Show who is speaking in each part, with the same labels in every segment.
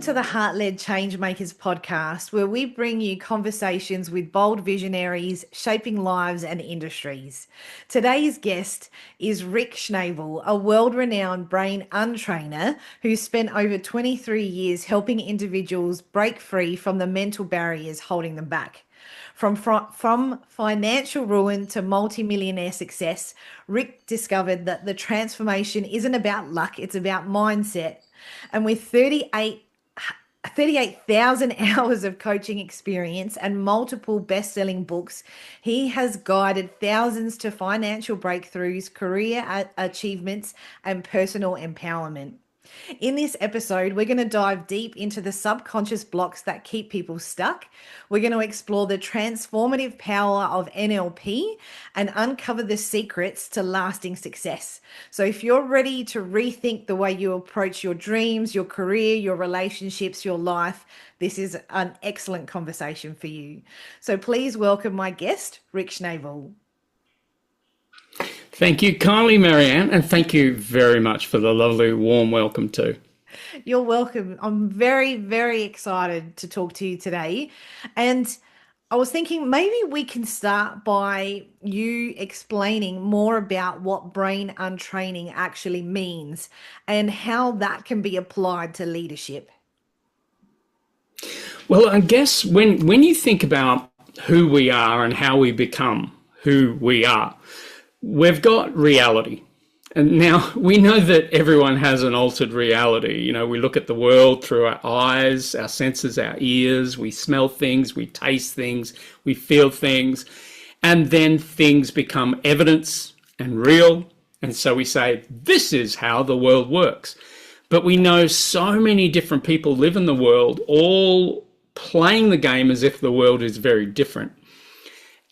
Speaker 1: to the Heart-Led Changemakers podcast, where we bring you conversations with bold visionaries shaping lives and industries. Today's guest is Rick Schnabel, a world-renowned brain untrainer who spent over 23 years helping individuals break free from the mental barriers holding them back. From financial ruin to multi-millionaire success, Rick discovered that the transformation isn't about luck, it's about mindset. And with 38,000 hours of coaching experience and multiple best-selling books, he has guided thousands to financial breakthroughs, career achievements, and personal empowerment. In this episode, we're going to dive deep into the subconscious blocks that keep people stuck. We're going to explore the transformative power of NLP and uncover the secrets to lasting success. So if you're ready to rethink the way you approach your dreams, your career, your relationships, your life, this is an excellent conversation for you. So please welcome my guest, Rick Schnabel.
Speaker 2: Thank you kindly, Marianne, and thank you very much for the lovely, warm welcome too.
Speaker 1: You're welcome. I'm very, very excited to talk to you today. And I was thinking maybe we can start by you explaining more about what brain untraining actually means and how that can be applied to leadership.
Speaker 2: Well, I guess when you think about who we are and how we become who we are, we've got reality. And now we know that everyone has an altered reality. You know, we look at the world through our eyes, our senses, our ears, we smell things, we taste things, we feel things, and then things become evidence and real. And so we say, this is how the world works. But we know so many different people live in the world, all playing the game as if the world is very different.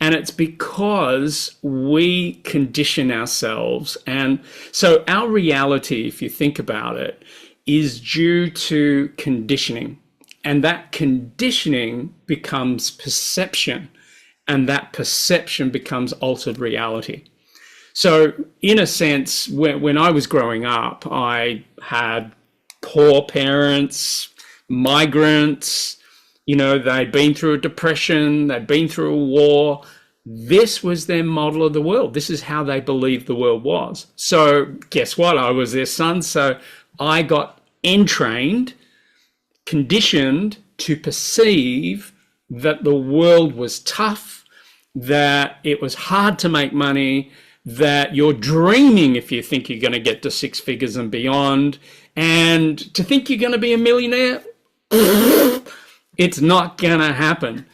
Speaker 2: And it's because we condition ourselves. And so our reality, if you think about it, is due to conditioning. And that conditioning becomes perception. And that perception becomes altered reality. So in a sense, when I was growing up, I had poor parents, migrants. You know, they'd been through a depression, they'd been through a war. This was their model of the world. This is how they believed the world was. So guess what? I was their son. So I got entrained, conditioned to perceive that the world was tough, that it was hard to make money, that you're dreaming if you think you're going to get to six figures and beyond, and to think you're going to be a millionaire, it's not gonna happen,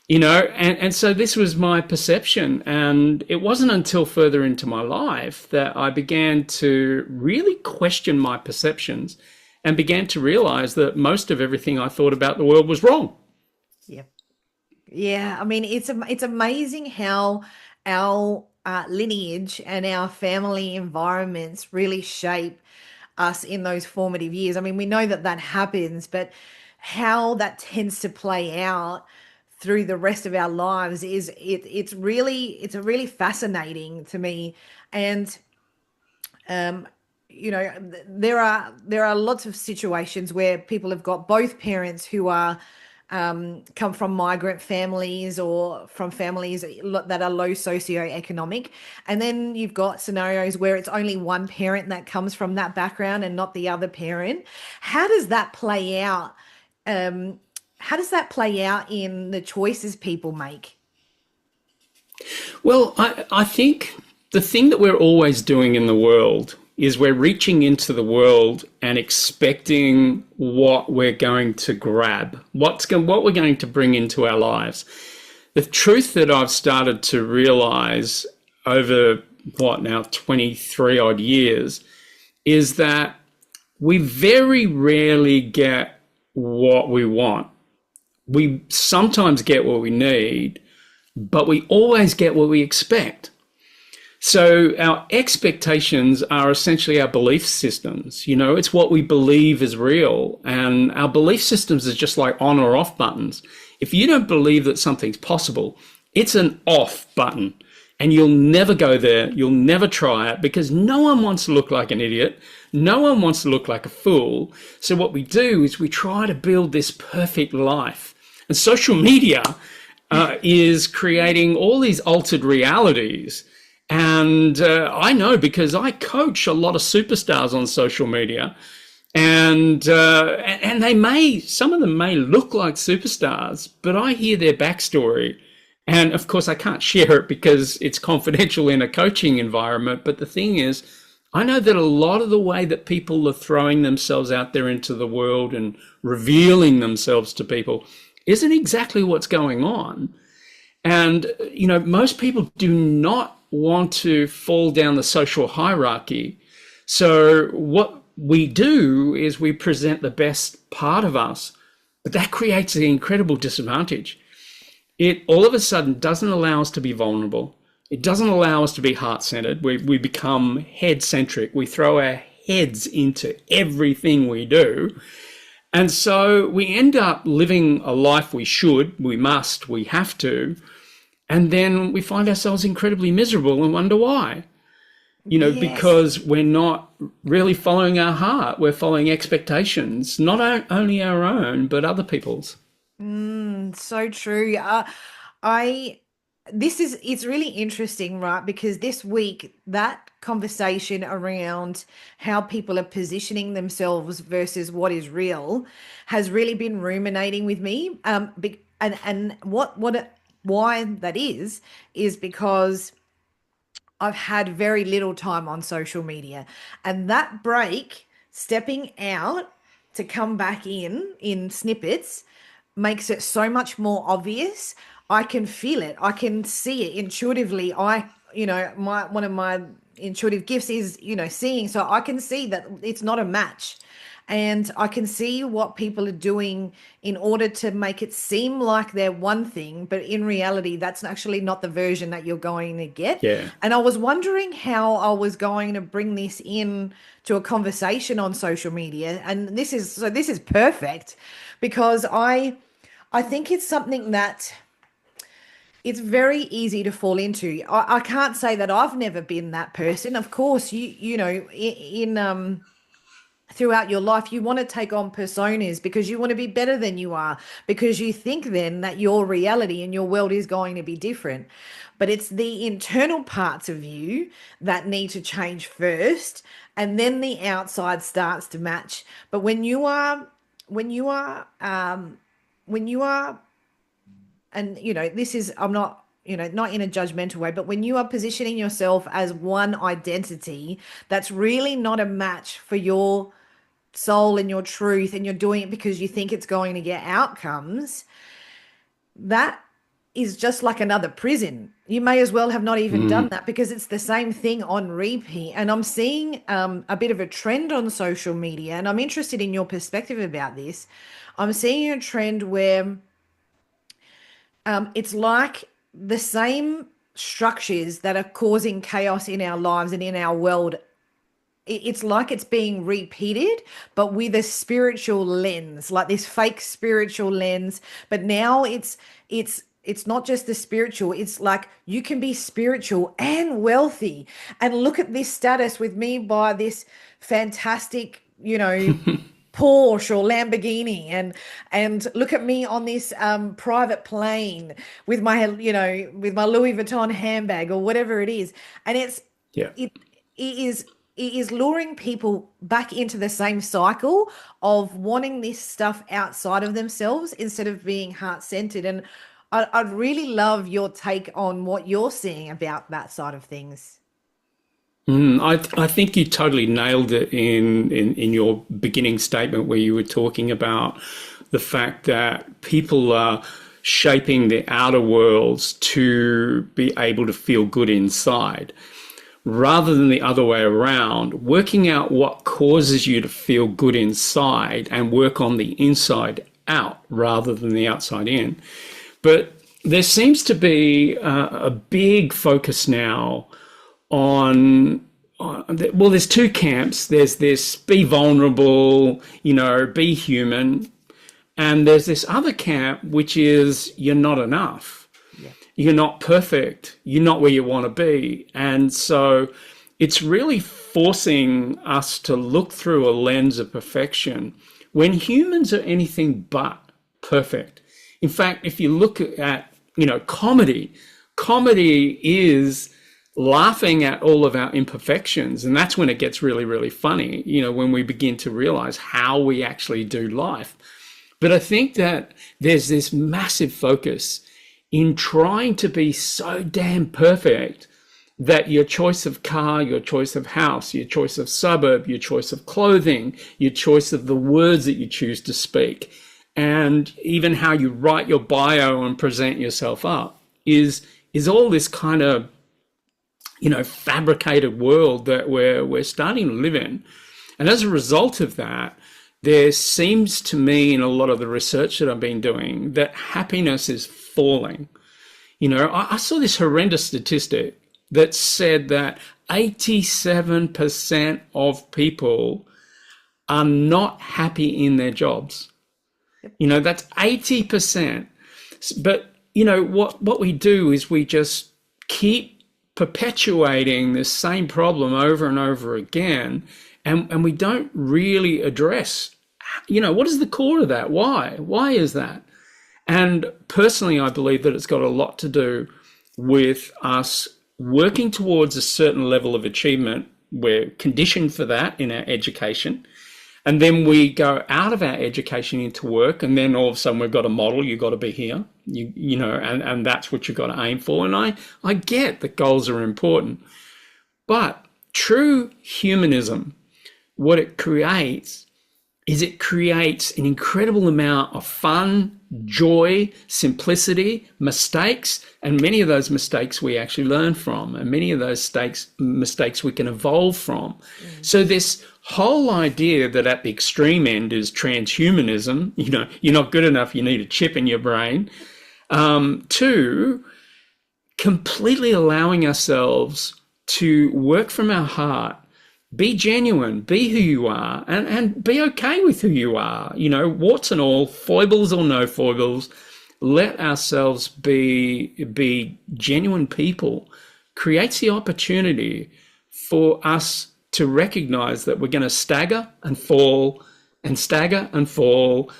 Speaker 2: you know, and so this was my perception. And it wasn't until further into my life that I began to really question my perceptions and began to realize that most of everything I thought about the world was wrong.
Speaker 1: Yeah. I mean, it's amazing how our lineage and our family environments really shape us in those formative years. I mean, we know that happens, but how that tends to play out through the rest of our lives is it's really fascinating to me. And you know, there are lots of situations where people have got both parents who are come from migrant families or from families that are low socioeconomic. And then you've got scenarios where it's only one parent that comes from that background and not the other parent. How does that play out? How does that play out in the choices people make?
Speaker 2: Well, I think the thing that we're always doing in the world is we're reaching into the world and expecting what we're going to grab, what we're going to bring into our lives. The truth that I've started to realize over 23 odd years is that we very rarely get what we want. We sometimes get what we need, but we always get what we expect. So our expectations are essentially our belief systems. You know, it's what we believe is real. And our belief systems are just like on or off buttons. If you don't believe that something's possible, it's an off button. and you'll never go there. You'll never try it because no one wants to look like an idiot. No one wants to look like a fool. So what we do is we try to build this perfect life. And social media is creating all these altered realities. And I know because I coach a lot of superstars on social media. And some of them may look like superstars, but I hear their backstory. And of course, I can't share it because it's confidential in a coaching environment. But the thing is, I know that a lot of the way that people are throwing themselves out there into the world and revealing themselves to people isn't exactly what's going on. And, you know, most people do not want to fall down the social hierarchy. So what we do is we present the best part of us, but that creates an incredible disadvantage. It all of a sudden doesn't allow us to be vulnerable. It doesn't allow us to be heart-centered. We become head-centric. We throw our heads into everything we do. And so we end up living a life we should, we must, we have to. And then we find ourselves incredibly miserable and wonder why. You know, because we're not really following our heart. We're following expectations, not only our own, but other people's.
Speaker 1: So true. It's really interesting, right? Because this week, that conversation around how people are positioning themselves versus what is real has really been ruminating with me. And why that is because I've had very little time on social media, and that break, stepping out to come back in snippets, makes it so much more obvious. I can feel it. I can see it intuitively. One of my intuitive gifts is, seeing. So I can see that it's not a match. And I can see what people are doing in order to make it seem like they're one thing, but in reality, that's actually not the version that you're going to get.
Speaker 2: Yeah.
Speaker 1: And I was wondering how I was going to bring this in to a conversation on social media. And this is perfect because I think it's something that it's very easy to fall into. I can't say that I've never been that person. Of course, throughout your life, you want to take on personas because you want to be better than you are, because you think then that your reality and your world is going to be different. But it's the internal parts of you that need to change first, and then the outside starts to match. But when you are, and this is, I'm not, not in a judgmental way, but when you are positioning yourself as one identity, that's really not a match for your soul and your truth, and you're doing it because you think it's going to get outcomes, that is just like another prison. You may as well have not even done that because it's the same thing on repeat. And I'm seeing a bit of a trend on social media, and I'm interested in your perspective about this. I'm seeing a trend where it's like the same structures that are causing chaos in our lives and in our world, it's like it's being repeated, but with a spiritual lens, like this fake spiritual lens. But now it's not just the spiritual. It's like you can be spiritual and wealthy. And look at this status with me by this fantastic, Porsche or Lamborghini, and look at me on this private plane with my Louis Vuitton handbag or whatever it is. And it is luring people back into the same cycle of wanting this stuff outside of themselves instead of being heart-centered. And I'd really love your take on what you're seeing about that side of things.
Speaker 2: I think you totally nailed it in your beginning statement where you were talking about the fact that people are shaping their outer worlds to be able to feel good inside, rather than the other way around, working out what causes you to feel good inside and work on the inside out rather than the outside in. But there seems to be a big focus now on, there's two camps. There's this be vulnerable, be human. And there's this other camp, which is you're not enough. Yeah. you're not perfect, you're not where you want to be. And so it's really forcing us to look through a lens of perfection when humans are anything but perfect. In fact, if you look at, comedy, comedy is laughing at all of our imperfections. And that's when it gets really, really funny, when we begin to realize how we actually do life. But I think that there's this massive focus in trying to be so damn perfect that your choice of car, your choice of house, your choice of suburb, your choice of clothing, your choice of the words that you choose to speak, and even how you write your bio and present yourself up is all this kind of, fabricated world that we're starting to live in. And as a result of that, there seems to me in a lot of the research that I've been doing that happiness is falling. I saw this horrendous statistic that said that 87% of people are not happy in their jobs. That's 80%. But, what we do is we just keep perpetuating this same problem over and over again. And we don't really address, what is the core of that? Why? Why is that? And personally, I believe that it's got a lot to do with us working towards a certain level of achievement. We're conditioned for that in our education. And then we go out of our education into work, and then all of a sudden we've got a model, you've got to be here, and that's what you've got to aim for. And I get that goals are important, but true humanism, what it creates is it creates an incredible amount of fun, joy, simplicity, mistakes, and many of those mistakes we actually learn from, and many of those mistakes we can evolve from. So this whole idea that at the extreme end is transhumanism, you're not good enough, you need a chip in your brain, to completely allowing ourselves to work from our heart, be genuine, be who you are, and be okay with who you are, warts and all, foibles or no foibles. Let ourselves be genuine people creates the opportunity for us to recognize that we're going to stagger and fall and stagger and fall,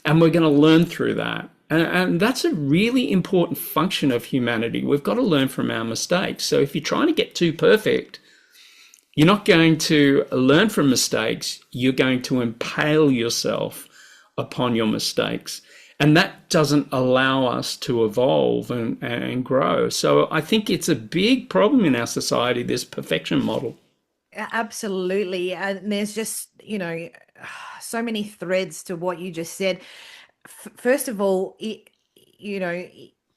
Speaker 2: and we're going to learn through that. And that's a really important function of humanity. We've got to learn from our mistakes. So if you're trying to get too perfect, you're not going to learn from mistakes. You're going to impale yourself upon your mistakes. And that doesn't allow us to evolve and grow. So I think it's a big problem in our society, this perfection model.
Speaker 1: Absolutely. And there's just, so many threads to what you just said. First of all,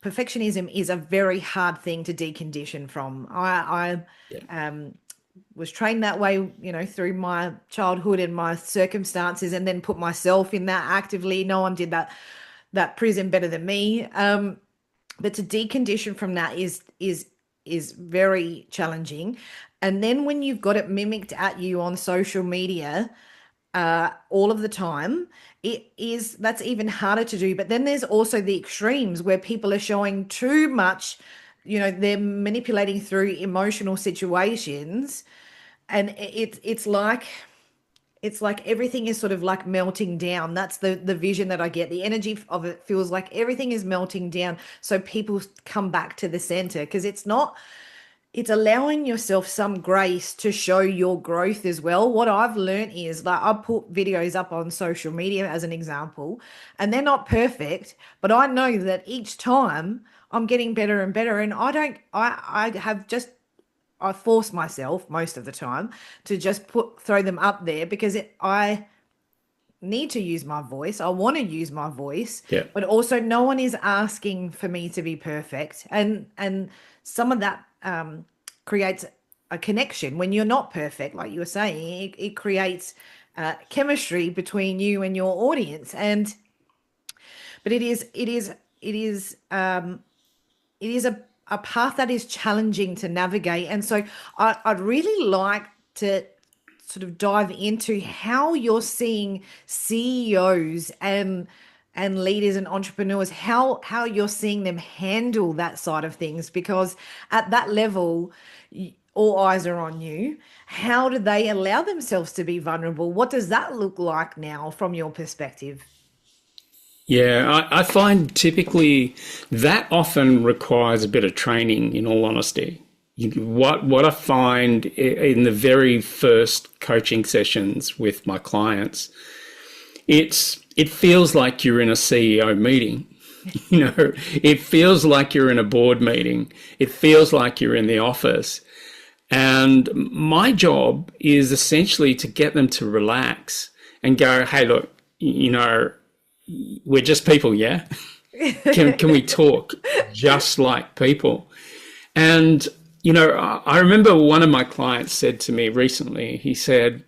Speaker 1: perfectionism is a very hard thing to decondition from. I was trained that way, through my childhood and my circumstances, and then put myself in that actively. No one did that prison better than me. But to decondition from that is very challenging. And then when you've got it mimicked at you on social media all of the time, that's even harder to do. But then there's also the extremes where people are showing too much, they're manipulating through emotional situations, and it's like everything is sort of like melting down. That's the vision that I get. The energy of it feels like everything is melting down. So people come back to the center, because it's allowing yourself some grace to show your growth as well. What I've learned is, like, I put videos up on social media as an example, and they're not perfect, but I know that each time I'm getting better and better. And I force myself most of the time to just throw them up there, because I need to use my voice. I want to use my voice,
Speaker 2: Yeah.
Speaker 1: but also no one is asking for me to be perfect. And some of that creates a connection when you're not perfect, like you were saying. It creates chemistry between you and your audience. But it is a path that is challenging to navigate. And so I'd really like to sort of dive into how you're seeing CEOs and and leaders and entrepreneurs, how you're seeing them handle that side of things, because at that level, all eyes are on you. How do they allow themselves to be vulnerable? What does that look like now from your perspective?
Speaker 2: Yeah, I find typically that often requires a bit of training, in all honesty. What I find in the very first coaching sessions with my clients, it feels like you're in a CEO meeting. It feels like you're in a board meeting. It feels like you're in the office. And my job is essentially to get them to relax and go, hey, look, we're just people, yeah? Can we talk just like people? And, I remember one of my clients said to me recently, he said,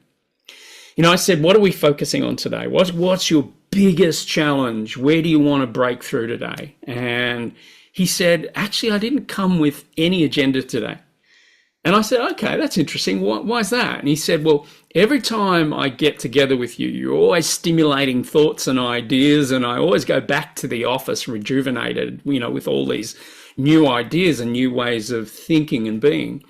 Speaker 2: I said, what are we focusing on today? What's your biggest challenge? Where do you want to break through today? And he said, actually, I didn't come with any agenda today. And I said, okay, that's interesting. Why is that? And he said, well, every time I get together with you, you're always stimulating thoughts and ideas. And I always go back to the office rejuvenated, with all these new ideas and new ways of thinking and being.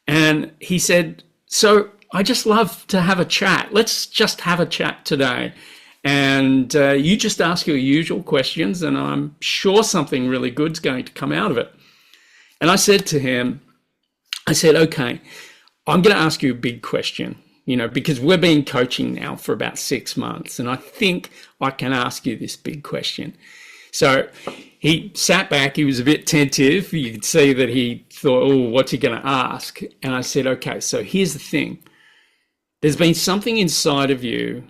Speaker 2: And he said, so I just love to have a chat. Let's just have a chat today. And you just ask your usual questions, and I'm sure something really good's going to come out of it. And I said to him, okay, I'm going to ask you a big question, because we've been coaching now for about 6 months, and I think I can ask you this big question. So he sat back, he was a bit tentative. You could see that he thought, oh, what's he going to ask? And I said, okay, so here's the thing. There's been something inside of you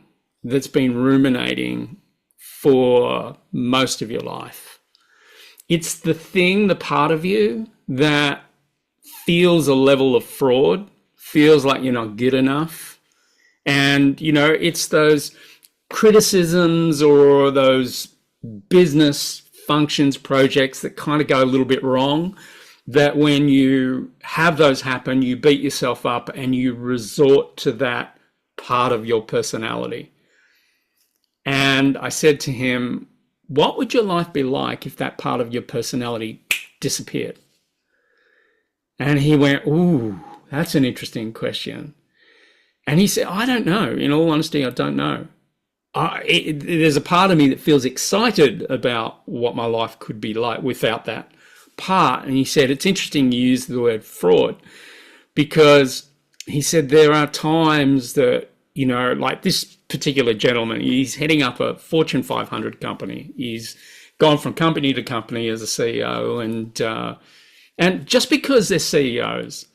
Speaker 2: that's been ruminating for most of your life. It's the part of you that feels a level of fraud, feels like you're not good enough. And, it's those criticisms or those business functions, projects that kind of go a little bit wrong, that when you have those happen, you beat yourself up and you resort to that part of your personality. And I said to him, what would your life be like if that part of your personality disappeared? And he went, ooh, that's an interesting question. And he said, I don't know. In all honesty, I don't know. There's a part of me that feels excited about what my life could be like without that part. And he said, it's interesting you use the word fraud, because he said there are times that, like this particular gentleman, he's heading up a Fortune 500 company. He's gone from company to company as a CEO, and just because they're CEOs,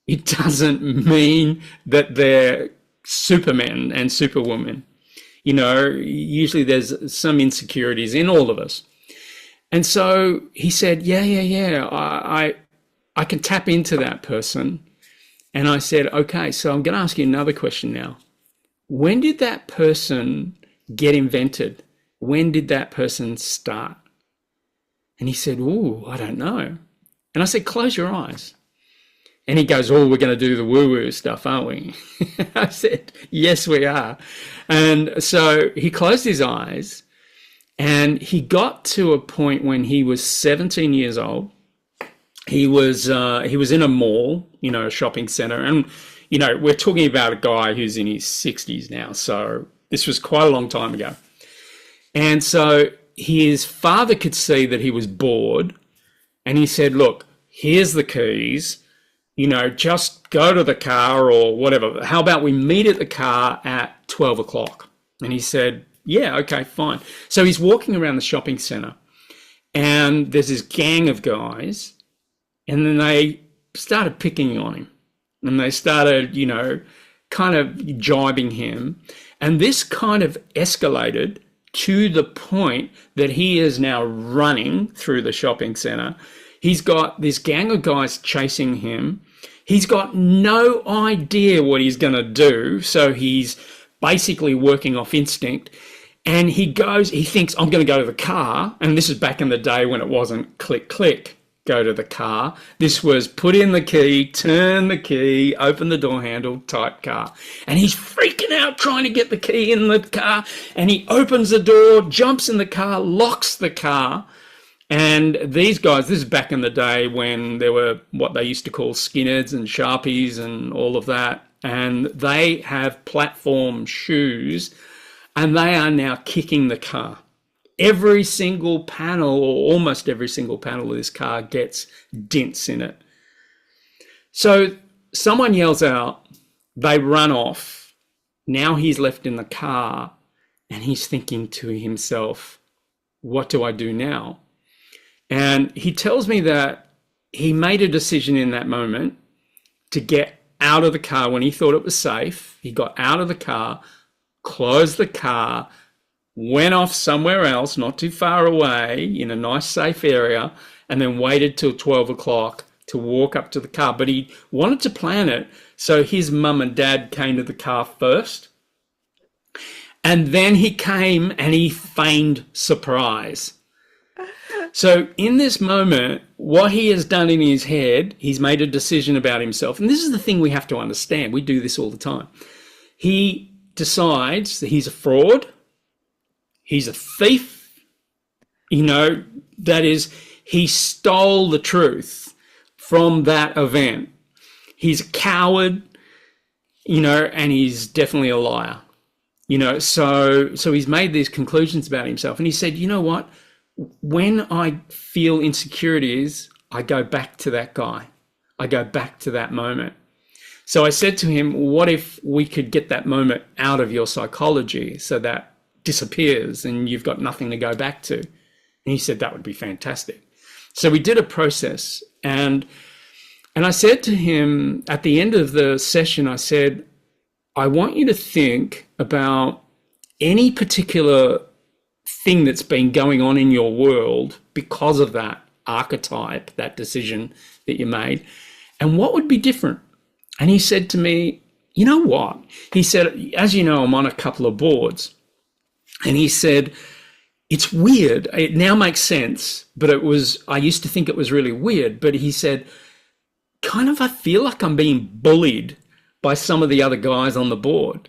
Speaker 2: it doesn't mean that they're supermen and superwomen. Usually there's some insecurities in all of us. And so he said, yeah, I can tap into that person. And I said, okay, so I'm going to ask you another question now. When did that person get invented? When did that person start? And he said, ooh, I don't know. And I said, close your eyes. And he goes, oh, we're going to do the woo-woo stuff, aren't we? I said, yes, we are. And so he closed his eyes, and he got to a point when he was 17 years old. He was in a mall, a shopping center. And, we're talking about a guy who's in his 60s now. So this was quite a long time ago. And so his father could see that he was bored. And he said, look, here's the keys. Just go to the car or whatever. How about we meet at the car at 12 o'clock? And he said, yeah, okay, fine. So he's walking around the shopping center, and there's this gang of guys, and then they started picking on him, and they started, kind of jibing him. And this kind of escalated to the point that he is now running through the shopping center. He's got this gang of guys chasing him. He's got no idea what he's going to do. So he's basically working off instinct. And he thinks, I'm going to go to the car. And this is back in the day when it wasn't click, click. go to the car. This was put in the key, turn the key, open the door handle type car. And he's freaking out trying to get the key in the car. And he opens the door, jumps in the car, locks the car. And these guys, this is back in the day when there were what they used to call skinheads and sharpies and all of that. And they have platform shoes and they are now kicking the car. Every single panel, or almost every single panel of this car gets dents in it. So someone yells out, they run off. Now he's left in the car and he's thinking to himself, what do I do now? And he tells me that he made a decision in that moment to get out of the car when he thought it was safe. He got out of the car, closed the car, went off somewhere else, not too far away, in a nice safe area, and then waited till 12 o'clock to walk up to the car. But he wanted to plan it, so his mum and dad came to the car first. And then he came and he feigned surprise. So in this moment, what he has done in his head, he's made a decision about himself. And this is the thing we have to understand. We do this all the time. He decides that he's a fraud. He's a thief. You know, that is, he stole the truth from that event. He's a coward, you know, and he's definitely a liar. You know, so he's made these conclusions about himself. And he said, you know what? When I feel insecurities, I go back to that guy. I go back to that moment. So I said to him, what if we could get that moment out of your psychology so that disappears and you've got nothing to go back to? And he said, that would be fantastic. So we did a process, and I said to him at the end of the session, I said, I want you to think about any particular thing that's been going on in your world because of that archetype, that decision that you made, and what would be different. And he said to me, you know what? He said, as you know, I'm on a couple of boards. And he said, it's weird. It now makes sense, but I used to think it was really weird. But he said, kind of, I feel like I'm being bullied by some of the other guys on the board.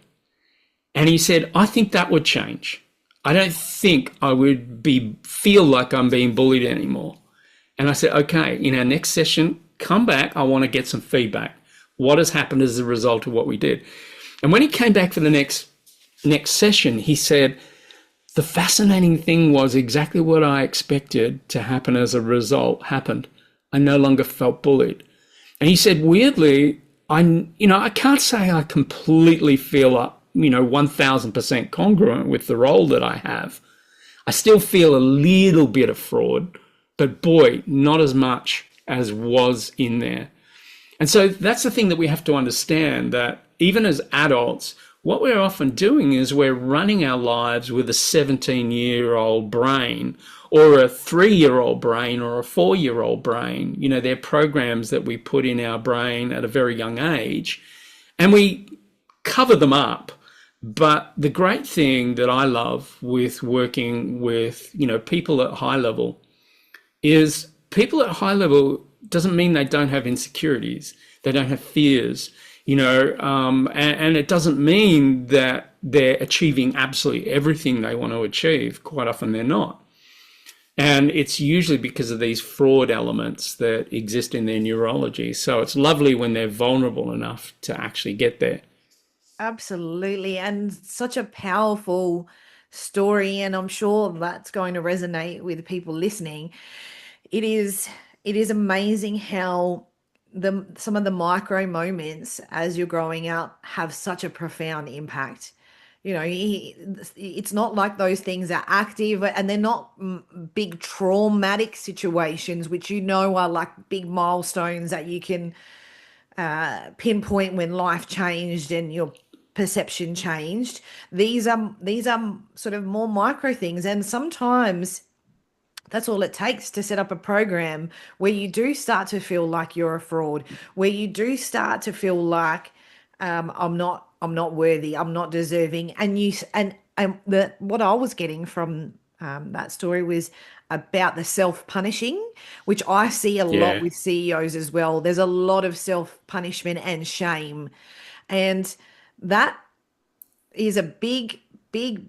Speaker 2: And he said, I think that would change. I don't think I would feel like I'm being bullied anymore. And I said, okay, in our next session, come back. I want to get some feedback. What has happened as a result of what we did? And when he came back for the next session, he said, the fascinating thing was exactly what I expected to happen as a result happened. I no longer felt bullied. And he said, weirdly, I can't say I completely feel up, 1000% congruent with the role that I have. I still feel a little bit of fraud, but boy, not as much as was in there. And so that's the thing that we have to understand, that even as adults, what we're often doing is we're running our lives with a 17-year-old brain or a 3-year-old brain or a 4-year-old brain. They're programs that we put in our brain at a very young age, and we cover them up. But the great thing that I love with working with, people at high level is people at high level doesn't mean they don't have insecurities. They don't have fears, and it doesn't mean that they're achieving absolutely everything they want to achieve. Quite often they're not. And it's usually because of these fraud elements that exist in their neurology. So it's lovely when they're vulnerable enough to actually get there.
Speaker 1: Absolutely. And such a powerful story. And I'm sure that's going to resonate with people listening. It is amazing how some of the micro moments as you're growing up have such a profound impact. It's not like those things are active and they're not big traumatic situations, which are like big milestones that you can pinpoint when life changed and your perception changed. These are sort of more micro things, and sometimes that's all it takes to set up a program where you do start to feel like you're a fraud, where you do start to feel like I'm not worthy, I'm not deserving, and what I was getting from That story was about the self-punishing, which I see a lot
Speaker 2: Yeah.
Speaker 1: with CEOs as well. There's a lot of self-punishment and shame, and that is a big, big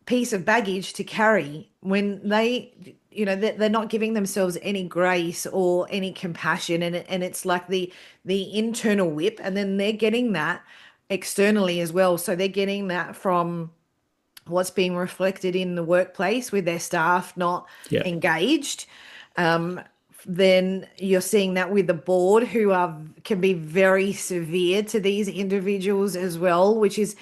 Speaker 1: piece of baggage to carry when they're not giving themselves any grace or any compassion, and it's like the internal whip, and then they're getting that externally as well. So they're getting that from what's being reflected in the workplace with their staff not
Speaker 2: Yeah.
Speaker 1: engaged. Then you're seeing that with the board, who can be very severe to these individuals as well, which is,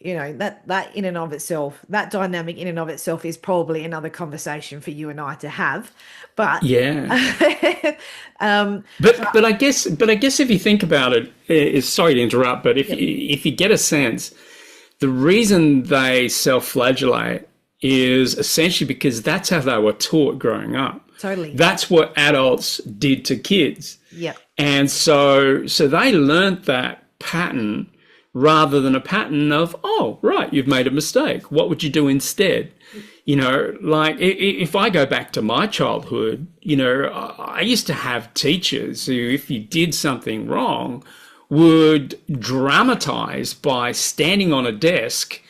Speaker 1: that in and of itself, that dynamic in and of itself is probably another conversation for you and I to have. But
Speaker 2: Yeah.
Speaker 1: um,
Speaker 2: But I guess if you think about it, sorry to interrupt, but if you get a sense, the reason they self-flagellate is essentially because that's how they were taught growing up.
Speaker 1: totally,
Speaker 2: That's what adults did to kids.
Speaker 1: yeah,
Speaker 2: And so they learnt that pattern rather than a pattern of, oh, right, you've made a mistake. What would you do instead? Like if I go back to my childhood, I used to have teachers who, if you did something wrong, would dramatize by standing on a desk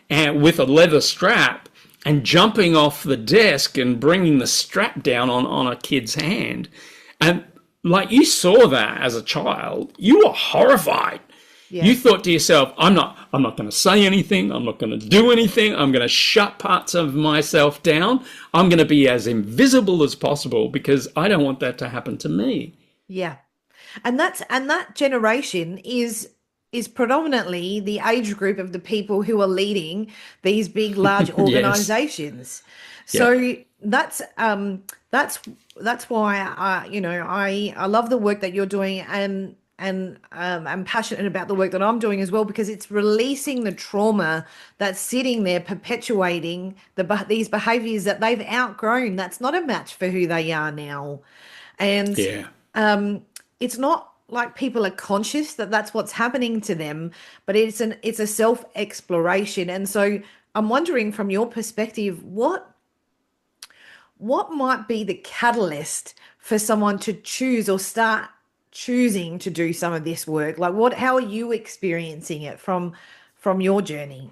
Speaker 2: and with a leather strap and jumping off the desk and bringing the strap down on a kid's hand. And like, you saw that as a child, you were horrified.
Speaker 1: yeah.
Speaker 2: You thought to yourself, I'm not going to say anything. I'm not going to do anything. I'm going to shut parts of myself down. I'm going to be as invisible as possible because I don't want that to happen to me.
Speaker 1: Yeah. And that generation is predominantly the age group of the people who are leading these big, large
Speaker 2: Yes.
Speaker 1: organizations.
Speaker 2: Yeah.
Speaker 1: So that's why I love the work that you're doing, and I'm passionate about the work that I'm doing as well, because it's releasing the trauma that's sitting there perpetuating these behaviors that they've outgrown. That's not a match for who they are now. And
Speaker 2: Yeah.
Speaker 1: it's not like people are conscious that that's what's happening to them, but it's a self exploration. And so I'm wondering, from your perspective, what might be the catalyst for someone to choose or start choosing to do some of this work? Like, how are you experiencing it from your journey?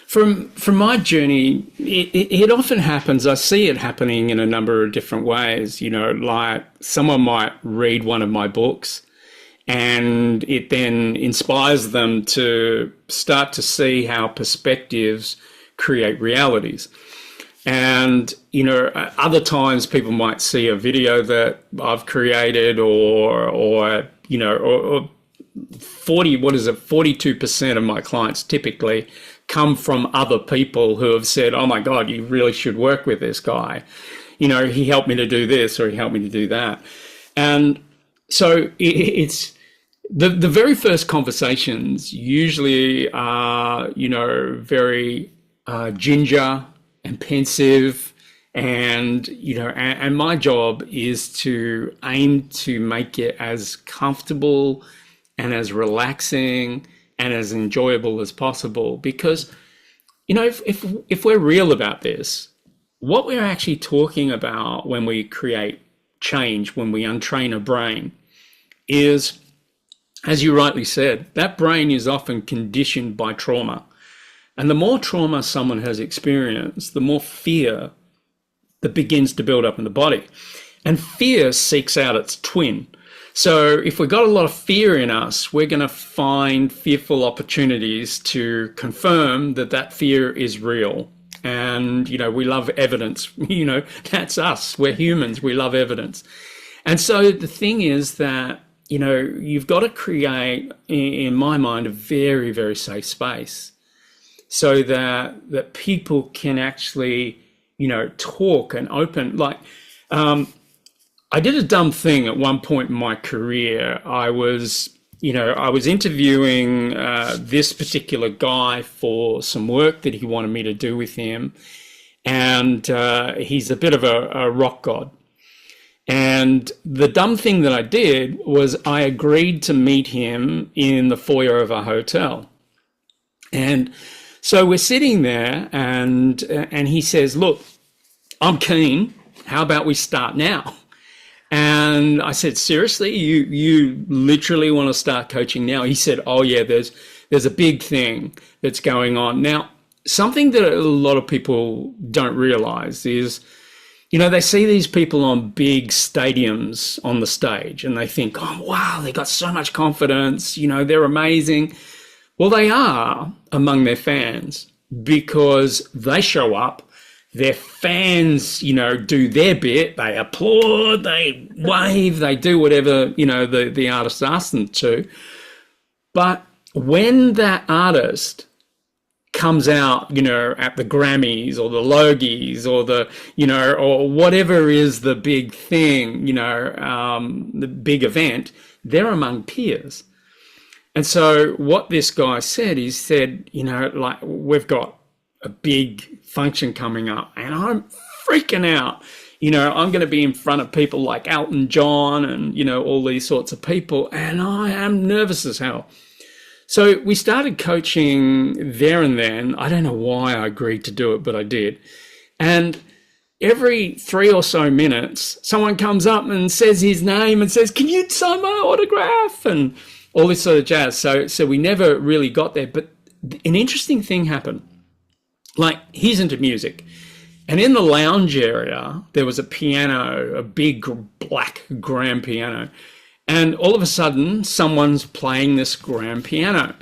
Speaker 2: From my journey, it often happens. I see it happening in a number of different ways. Like someone might read one of my books, and it then inspires them to start to see how perspectives create realities. And other times people might see a video that I've created, or 42% of my clients typically come from other people who have said, oh my God, you really should work with this guy. He helped me to do this, or he helped me to do that. And so it's the very first conversations usually are, very ginger and pensive. And, and my job is to aim to make it as comfortable and as relaxing and as enjoyable as possible. Because, if we're real about this, what we're actually talking about when we create change, when we untrain a brain, is, as you rightly said, that brain is often conditioned by trauma. And the more trauma someone has experienced, the more fear that begins to build up in the body. And fear seeks out its twin. So if we've got a lot of fear in us, we're going to find fearful opportunities to confirm that that fear is real. And, we love evidence. That's us. We're humans. We love evidence. And so the thing is that, you've got to create, in my mind, a very, very safe space so that people can actually, talk and open. Like, I did a dumb thing at one point in my career. I was interviewing this particular guy for some work that he wanted me to do with him. And he's a bit of a rock god. And the dumb thing that I did was I agreed to meet him in the foyer of a hotel. And So we're sitting there, and he says, "Look, I'm keen. How about we start now?" And I said, "Seriously, you literally want to start coaching now?" He said, "Oh yeah, there's a big thing that's going on now." Something that a lot of people don't realize is, they see these people on big stadiums on the stage and they think, "Oh, wow, they got so much confidence, they're amazing." Well, they are among their fans because they show up, their fans, do their bit, they applaud, they wave, they do whatever, the artist asks them to. But when that artist comes out, at the Grammys or the Logies or or whatever is the big thing, the big event, they're among peers. And so what this guy said, he said, like, we've got a big function coming up and I'm freaking out. I'm going to be in front of people like Elton John and, all these sorts of people, and I am nervous as hell. So we started coaching there and then. I don't know why I agreed to do it, but I did. And every 3 or so minutes, someone comes up and says his name and says, "Can you sign my autograph?" And all this sort of jazz. So we never really got there. But an interesting thing happened. Like, he's into music. And in the lounge area, there was a piano, a big black grand piano. And all of a sudden, someone's playing this grand piano.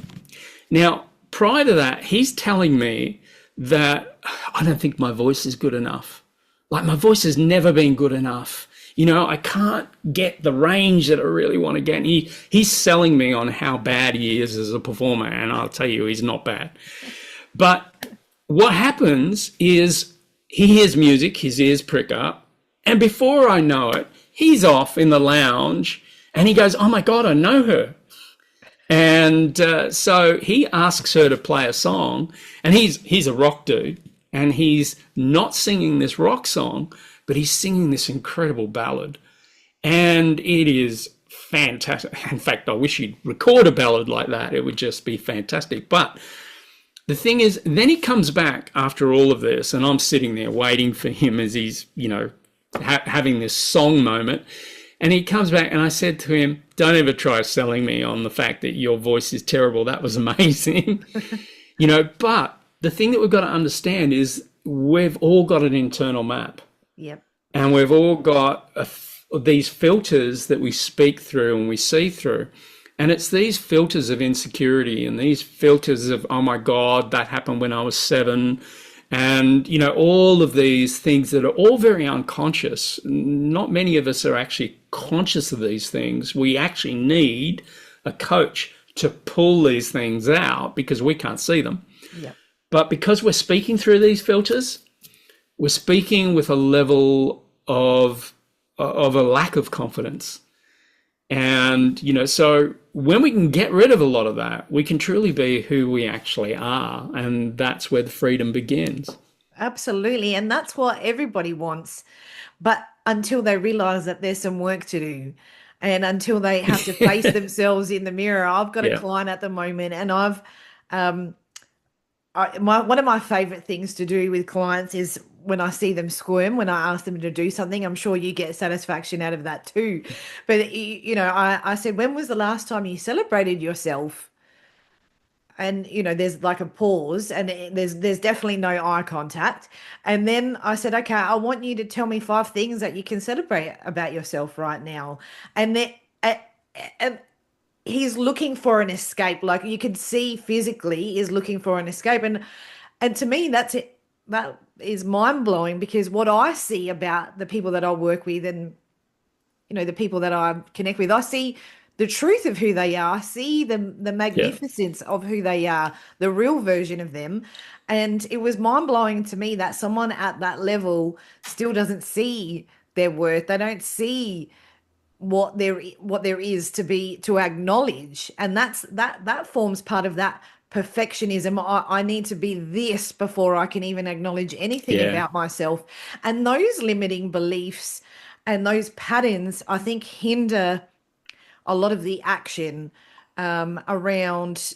Speaker 2: Now, prior to that, he's telling me that I don't think my voice is good enough. Like, my voice has never been good enough. I can't get the range that I really want to get. And he's selling me on how bad he is as a performer. And I'll tell you, he's not bad. But what happens is he hears music, his ears prick up. And before I know it, he's off in the lounge. And he goes, "Oh my God, I know her." And so he asks her to play a song. And he's a rock dude. And he's not singing this rock song, but he's singing this incredible ballad. And it is fantastic. In fact, I wish he'd record a ballad like that. It would just be fantastic. But the thing is, then he comes back after all of this, and I'm sitting there waiting for him as he's, having this song moment. And he comes back, and I said to him, "Don't ever try selling me on the fact that your voice is terrible. That was amazing." But the thing that we've got to understand is we've all got an internal map.
Speaker 1: Yep.
Speaker 2: And we've all got these filters that we speak through and we see through. And it's these filters of insecurity and these filters of, "Oh my God, that happened when I was 7. And, all of these things that are all very unconscious. Not many of us are actually conscious of these things. We actually need a coach to pull these things out because we can't see them.
Speaker 1: Yep.
Speaker 2: But because we're speaking through these filters, we're speaking with a level of a lack of confidence. And, so when we can get rid of a lot of that, we can truly be who we actually are. And that's where the freedom begins.
Speaker 1: Absolutely. And that's what everybody wants. But until they realize that there's some work to do, and until they have to face themselves in the mirror. I've got a client at the moment, and one of my favorite things to do with clients is when I see them squirm, when I ask them to do something. I'm sure you get satisfaction out of that too. But, I said, "When was the last time you celebrated yourself?" And, there's like a pause, and there's definitely no eye contact. And then I said, "Okay, I want you to tell me 5 things that you can celebrate about yourself right now." And then, and he's looking for an escape. Like, you can see physically is looking for an escape. And to me, that's it. That is mind blowing, because what I see about the people that I work with and, the people that I connect with, I see the truth of who they are. I see the magnificence of who they are, the real version of them. And it was mind blowing to me that someone at that level still doesn't see their worth. They don't see what there is to acknowledge. And that forms part of that perfectionism. I need to be this before I can even acknowledge anything about myself. And those limiting beliefs and those patterns, I think, hinder a lot of the action around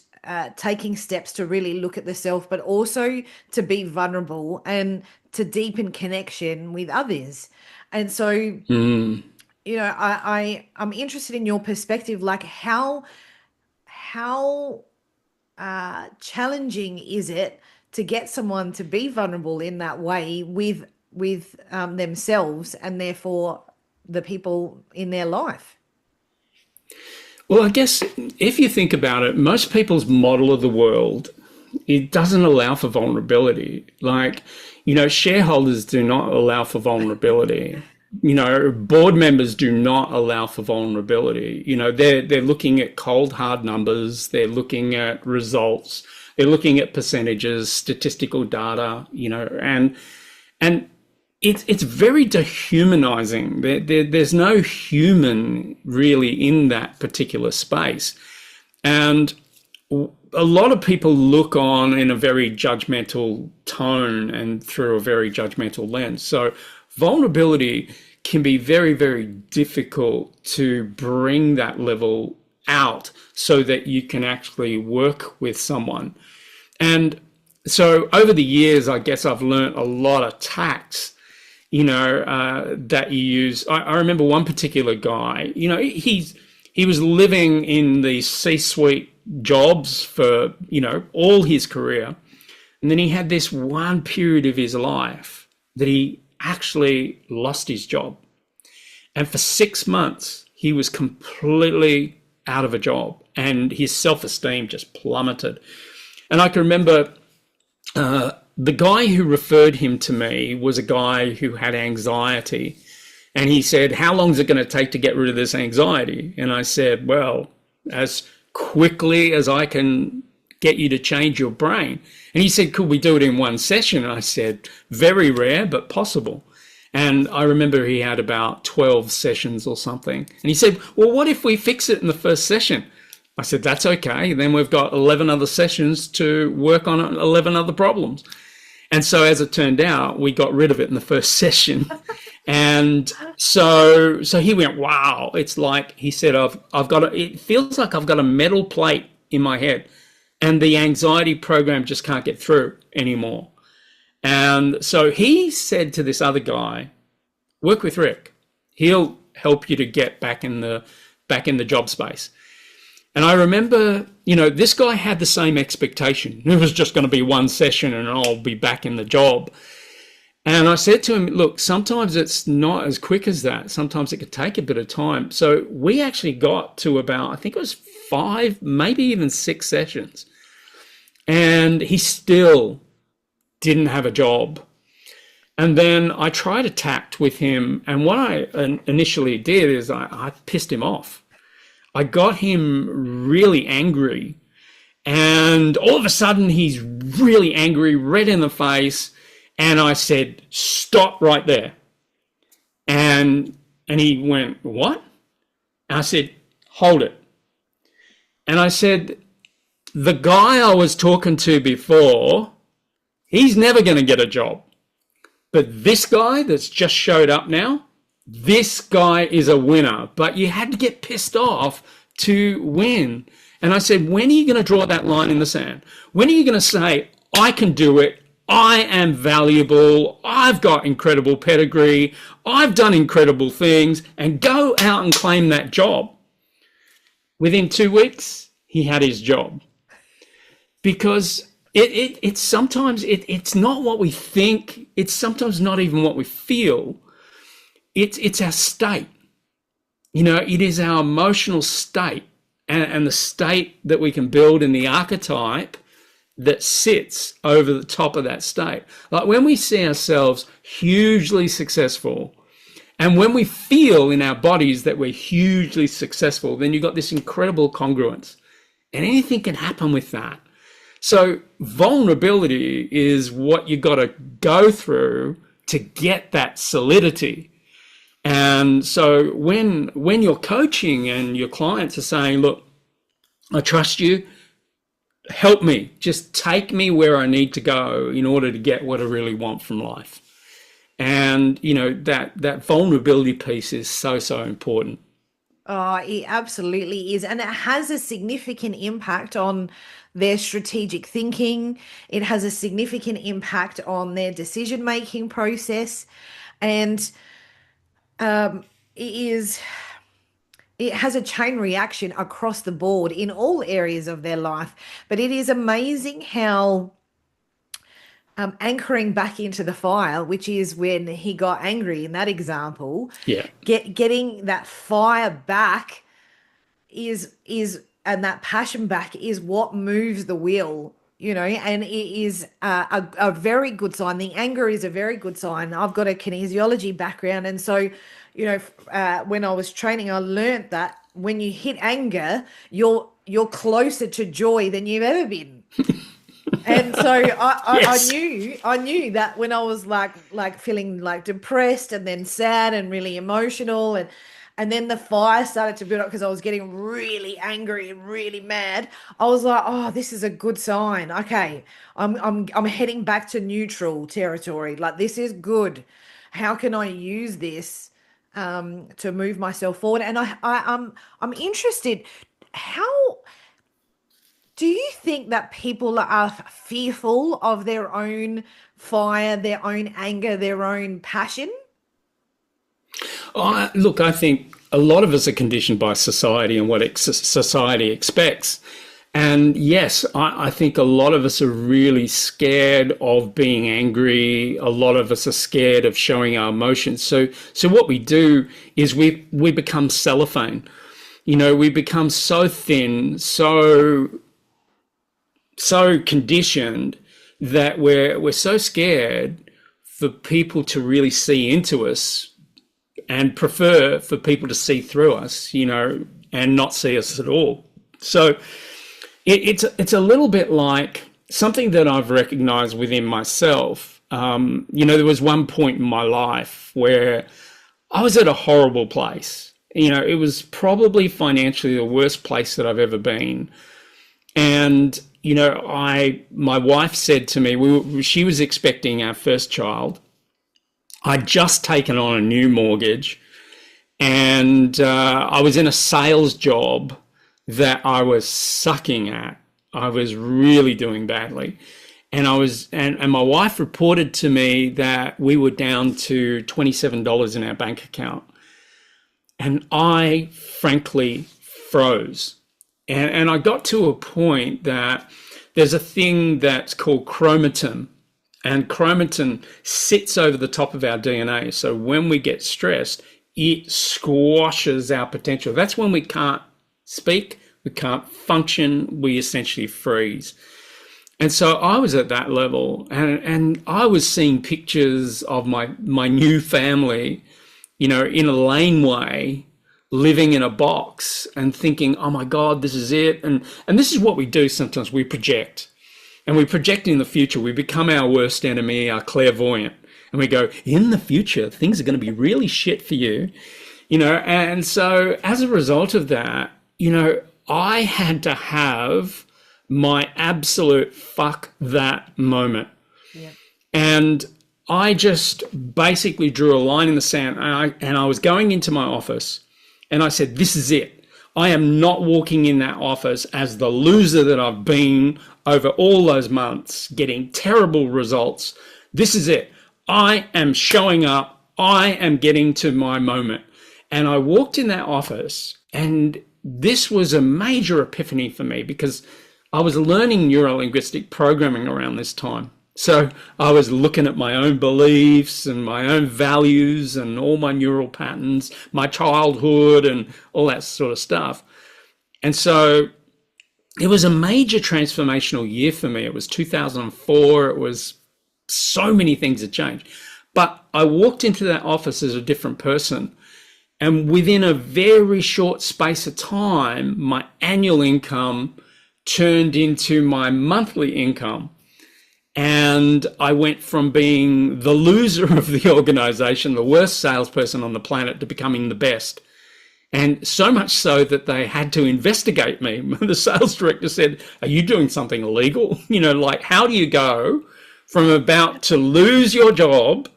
Speaker 1: taking steps to really look at the self, but also to be vulnerable and to deepen connection with others. And so, I'm interested in your perspective, like how challenging is it to get someone to be vulnerable in that way with themselves and therefore the people in their life?
Speaker 2: Well, I guess if you think about it, most people's model of the world, it doesn't allow for vulnerability. Like, shareholders do not allow for vulnerability. Board members do not allow for vulnerability. They're looking at cold, hard numbers. They're looking at results. They're looking at percentages, statistical data, and it's very dehumanizing. There's no human really in that particular space. And a lot of people look on in a very judgmental tone and through a very judgmental lens. So vulnerability can be very, very difficult to bring that level out so that you can actually work with someone. And so over the years, I guess I've learned a lot of tacts, that you use. I remember one particular guy, he was living in the C-suite jobs for, all his career. And then he had this one period of his life that he actually lost his job. And for 6 months, he was completely out of a job and his self-esteem just plummeted. And I can remember the guy who referred him to me was a guy who had anxiety. And he said, how long is it going to take to get rid of this anxiety? And I said, well, as quickly as I can get you to change your brain. And he said, could we do it in one session? And I said, very rare, but possible. And I remember he had about 12 sessions or something. And he said, well, what if we fix it in the first session? I said, that's okay. Then we've got 11 other sessions to work on 11 other problems. And so as it turned out, we got rid of it in the first session. And so he went, wow. It's like, he said, it feels like I've got a metal plate in my head and the anxiety program just can't get through anymore. And so he said to this other guy, work with Rick. He'll help you to get back in the job space. And I remember, this guy had the same expectation. It was just going to be one session and I'll be back in the job. And I said to him, look, sometimes it's not as quick as that. Sometimes it could take a bit of time. So we actually got to about, I think it was 5, maybe even 6 sessions. And he still didn't have a job. And then I tried a tact with him. And what I initially did is I pissed him off. I got him really angry. And all of a sudden he's really angry, red in the face. And I said, stop right there. And he went, what? And I said, hold it. And I said, the guy I was talking to before, he's never going to get a job. But this guy that's just showed up now, this guy is a winner. But you had to get pissed off to win. And I said, when are you going to draw that line in the sand? When are you going to say, I can do it? I am valuable. I've got incredible pedigree. I've done incredible things, and go out and claim that job. Within 2 weeks, he had his job. Because it's sometimes it's not what we think. It's sometimes not even what we feel. It's our state. It is our emotional state and the state that we can build in the archetype that sits over the top of that state. Like when we see ourselves hugely successful and when we feel in our bodies that we're hugely successful, then you've got this incredible congruence and anything can happen with that. So vulnerability is what you got to go through to get that solidity. And so when you're coaching and your clients are saying, look, I trust you, help me, just take me where I need to go in order to get what I really want from life. And, that vulnerability piece is so, so important.
Speaker 1: Oh, it absolutely is. And it has a significant impact on their strategic thinking. It has a significant impact on their decision-making process. And it is, it has a chain reaction across the board in all areas of their life. But it is amazing how anchoring back into the fire, which is when he got angry in that example,
Speaker 2: Yeah.
Speaker 1: getting that fire back is and that passion back is what moves the wheel, and it is a very good sign. The anger is a very good sign. I've got a kinesiology background, and so when I was training, I learned that when you hit anger, you're closer to joy than you've ever been. And so
Speaker 2: Yes.
Speaker 1: I knew that when I was like feeling like depressed and then sad and really emotional, and then the fire started to build up because I was getting really angry and really mad. I was like, oh, this is a good sign. Okay, I'm heading back to neutral territory. Like, this is good. How can I use this to move myself forward? And I'm interested. How do you think that people are fearful of their own fire, their own anger, their own passion?
Speaker 2: Look, I think a lot of us are conditioned by society and what society expects. And yes, I think a lot of us are really scared of being angry. A lot of us are scared of showing our emotions. So what we do is we become cellophane. We become so thin, so conditioned that we're so scared for people to really see into us, and prefer for people to see through us, and not see us at all. So it's a little bit like something that I've recognized within myself. There was one point in my life where I was at a horrible place. It was probably financially the worst place that I've ever been. And my wife said to me, she was expecting our first child. I'd just taken on a new mortgage, and I was in a sales job that I was sucking at. I was really doing badly. And and my wife reported to me that we were down to $27 in our bank account. And I frankly froze. And I got to a point that there's a thing that's called chromatin, and chromatin sits over the top of our DNA. So when we get stressed, it squashes our potential. That's when we can't speak, we can't function, we essentially freeze. And so I was at that level, and I was seeing pictures of my new family, in a laneway, living in a box, and thinking, oh my God, this is it. And this is what we do sometimes. We project. And we project in the future. We become our worst enemy, our clairvoyant. And we go, in the future, things are going to be really shit for you. And so as a result of that, I had to have my absolute fuck that moment.
Speaker 1: Yeah.
Speaker 2: And I just basically drew a line in the sand, and I was going into my office, and I said, this is it. I am not walking in that office as the loser that I've been over all those months, getting terrible results. This is it. I am showing up. I am getting to my moment. And I walked in that office, and this was a major epiphany for me, because I was learning neuro-linguistic programming around this time. So I was looking at my own beliefs and my own values and all my neural patterns, my childhood and all that sort of stuff. And so it was a major transformational year for me. It was 2004. It was so many things had changed. But I walked into that office as a different person. And within a very short space of time, my annual income turned into my monthly income. And I went from being the loser of the organization, the worst salesperson on the planet, to becoming the best. And so much so that they had to investigate me. The sales director said, are you doing something illegal? How do you go from about to lose your job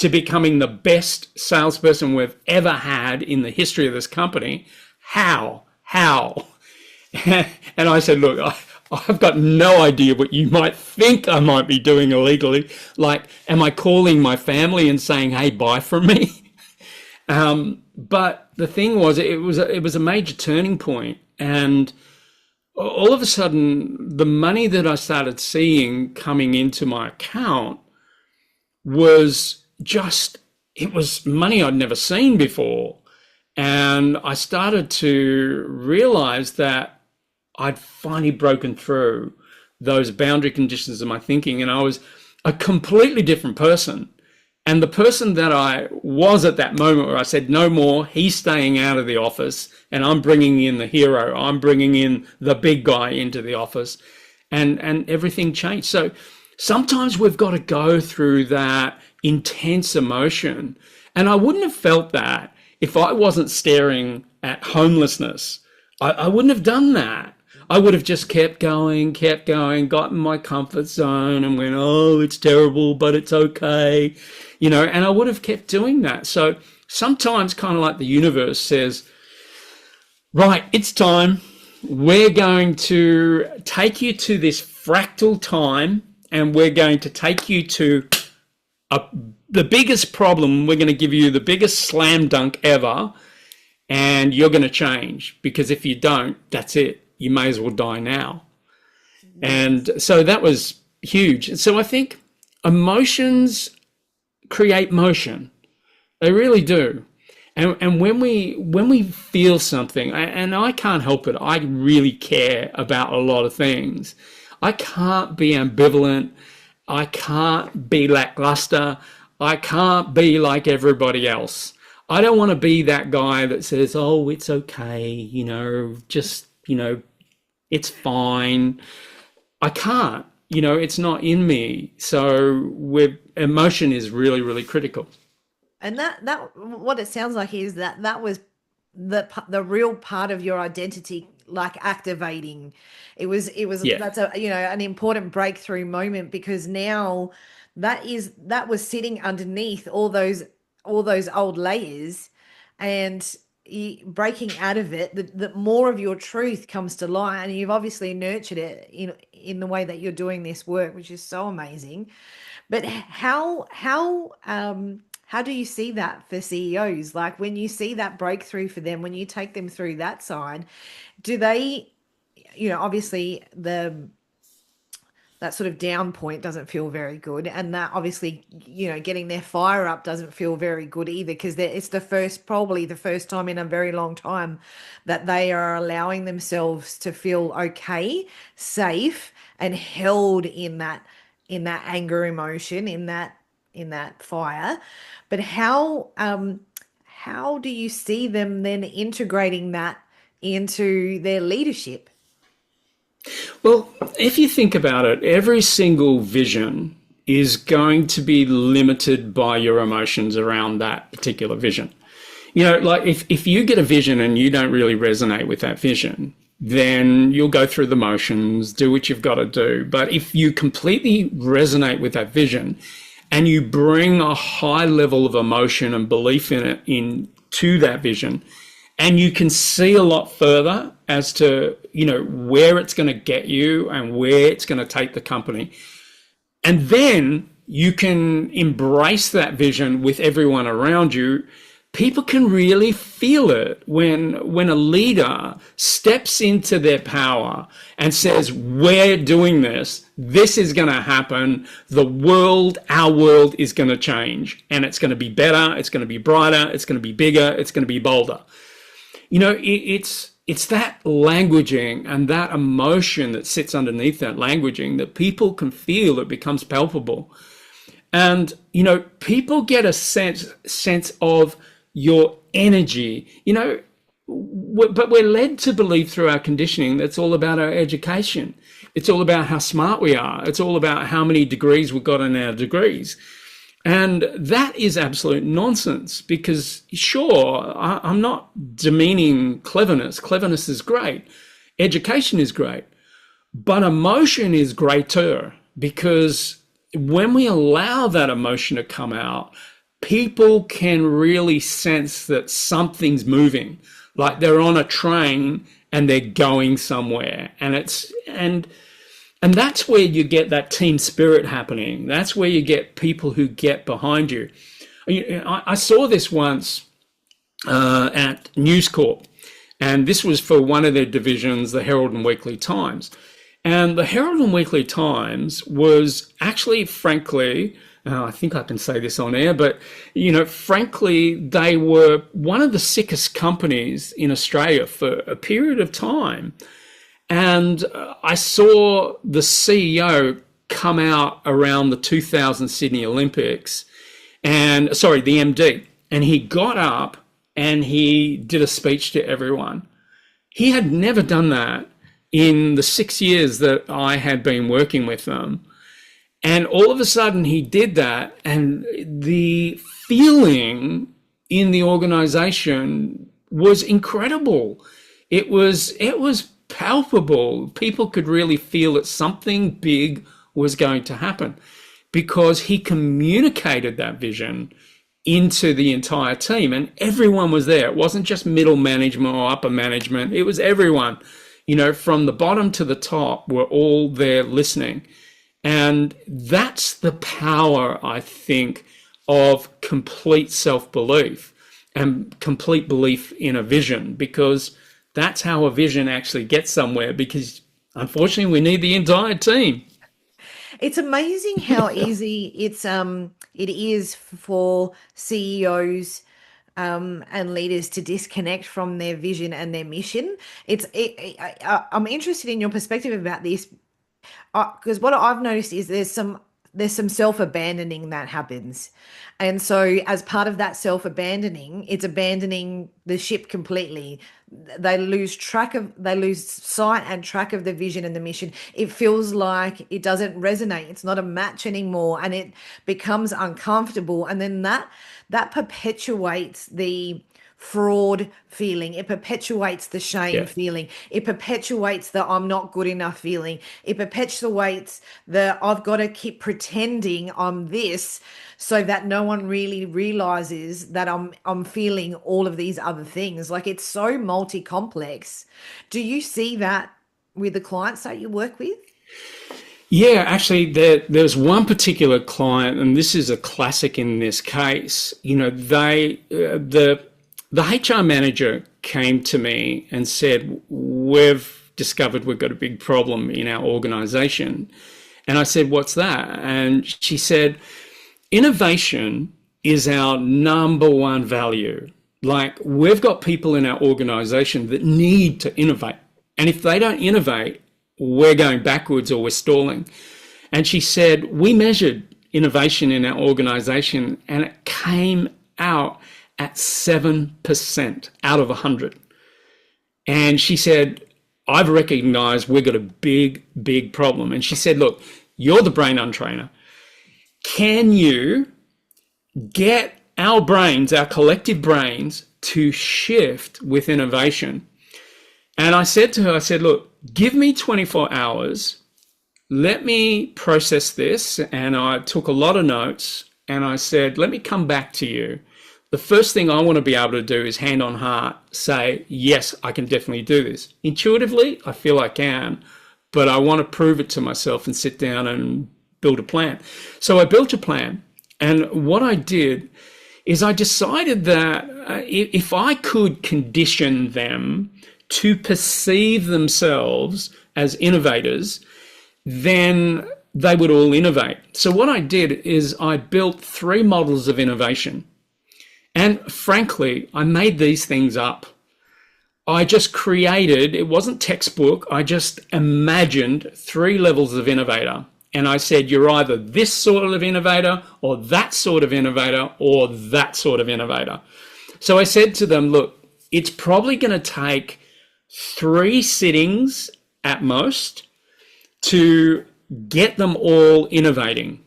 Speaker 2: to becoming the best salesperson we've ever had in the history of this company. How? And I said, look, I've got no idea what you might think I might be doing illegally. Like, am I calling my family and saying, hey, buy from me? But the thing was, it was a major turning point. And all of a sudden, the money that I started seeing coming into my account was just, it was money I'd never seen before. And I started to realize that I'd finally broken through those boundary conditions of my thinking, and I was a completely different person. And the person that I was at that moment where I said, no more, he's staying out of the office and I'm bringing in the hero, I'm bringing in the big guy into the office, and everything changed. So sometimes we've got to go through that intense emotion. And I wouldn't have felt that if I wasn't staring at homelessness. I wouldn't have done that. I would have just kept going, got in my comfort zone and went, oh, it's terrible, but it's okay, and I would have kept doing that. So sometimes kind of like the universe says, right, it's time. We're going to take you to this fractal time, and we're going to take you to the biggest problem. We're going to give you the biggest slam dunk ever, and you're going to change, because if you don't, that's it. You may as well die now. And so that was huge. And so I think emotions create motion. They really do. And when we feel something, and I can't help it, I really care about a lot of things. I can't be ambivalent. I can't be lackluster. I can't be like everybody else. I don't want to be that guy that says, oh, it's okay, it's fine. I can't, it's not in me. So emotion is really, really critical.
Speaker 1: And that what it sounds like is that was the real part of your identity, like activating. It was That's an important breakthrough moment, because now that was sitting underneath all those old layers, and breaking out of it, that more of your truth comes to light. And you've obviously nurtured it in the way that you're doing this work, which is so amazing. But how do you see that for CEOs? Like, when you see that breakthrough for them, when you take them through that side, do they, obviously that sort of down point doesn't feel very good. And that obviously, getting their fire up doesn't feel very good either, because it's probably the first time in a very long time that they are allowing themselves to feel okay, safe, and held in that anger emotion, in that fire. But how do you see them then integrating that into their leadership?
Speaker 2: Well, if you think about it, every single vision is going to be limited by your emotions around that particular vision. Like if you get a vision and you don't really resonate with that vision, then you'll go through the motions, do what you've got to do. But if you completely resonate with that vision and you bring a high level of emotion and belief in it into that vision, and you can see a lot further as to, where it's going to get you and where it's going to take the company. And then you can embrace that vision with everyone around you. People can really feel it when a leader steps into their power and says, we're doing this. This is going to happen. Our world is going to change, and it's going to be better. It's going to be brighter. It's going to be bigger. It's going to be bolder. It's that languaging and that emotion that sits underneath that languaging that people can feel. It becomes palpable. And, people get a sense of your energy, but we're led to believe through our conditioning that's all about our education. It's all about how smart we are. It's all about how many degrees we've got in our degrees. And that is absolute nonsense, because sure, I'm not demeaning cleverness. Cleverness is great. Education is great. But emotion is greater, because when we allow that emotion to come out, people can really sense that something's moving, like they're on a train and they're going somewhere. And that's where you get that team spirit happening. That's where you get people who get behind you. I saw this once at News Corp, and this was for one of their divisions, the Herald and Weekly Times. And the Herald and Weekly Times was actually, frankly, I think I can say this on air, but, frankly, they were one of the sickest companies in Australia for a period of time. And I saw the CEO come out around the 2000 Sydney Olympics, the MD, and he got up and he did a speech to everyone. He had never done that in the 6 years that I had been working with them. And all of a sudden he did that, and the feeling in the organization was incredible. It was palpable. People could really feel that something big was going to happen because he communicated that vision into the entire team, and everyone was there. It wasn't just middle management or upper management. It was everyone, from the bottom to the top were all there listening. And that's the power, I think, of complete self-belief and complete belief in a vision, because that's how a vision actually gets somewhere, because unfortunately we need the entire team.
Speaker 1: It's amazing how easy it is for CEOs and leaders to disconnect from their vision and their mission. I'm interested in your perspective about this, because what I've noticed is there's some self-abandoning that happens. And so as part of that self-abandoning, it's abandoning the ship completely. They lose sight and track of the vision and the mission. It feels like it doesn't resonate. It's not a match anymore, and it becomes uncomfortable. And then that perpetuates the fraud feeling. It perpetuates the shame feeling. It perpetuates the I'm not good enough feeling. It perpetuates the I've got to keep pretending I'm this so that no one really realizes that I'm feeling all of these other things. Like, it's so multi-complex. Do you see that with the clients that you work with?
Speaker 2: Yeah, actually, there's one particular client, and this is a classic in this case. The HR manager came to me and said, we've discovered we've got a big problem in our organization. And I said, what's that? And she said, innovation is our number one value. Like, we've got people in our organization that need to innovate. And if they don't innovate, we're going backwards or we're stalling. And she said, we measured innovation in our organization and it came out at 7% out of 100. And she said, I've recognized we've got a big, big problem. And she said, look, you're the Brain Untrainer. Can you get our brains, our collective brains, to shift with innovation? And I said to her, look, give me 24 hours. Let me process this. And I took a lot of notes and I said, let me come back to you. The first thing I want to be able to do is hand on heart say, yes, I can definitely do this. Intuitively, I feel I can, but I want to prove it to myself and sit down and build a plan. So I built a plan. And what I did is I decided that if I could condition them to perceive themselves as innovators, then they would all innovate. So what I did is I built 3 models of innovation. And frankly, I made these things up. I just created, it wasn't textbook, I just imagined 3 levels of innovator. And I said, you're either this sort of innovator or that sort of innovator or that sort of innovator. So I said to them, look, it's probably going to take 3 sittings at most to get them all innovating.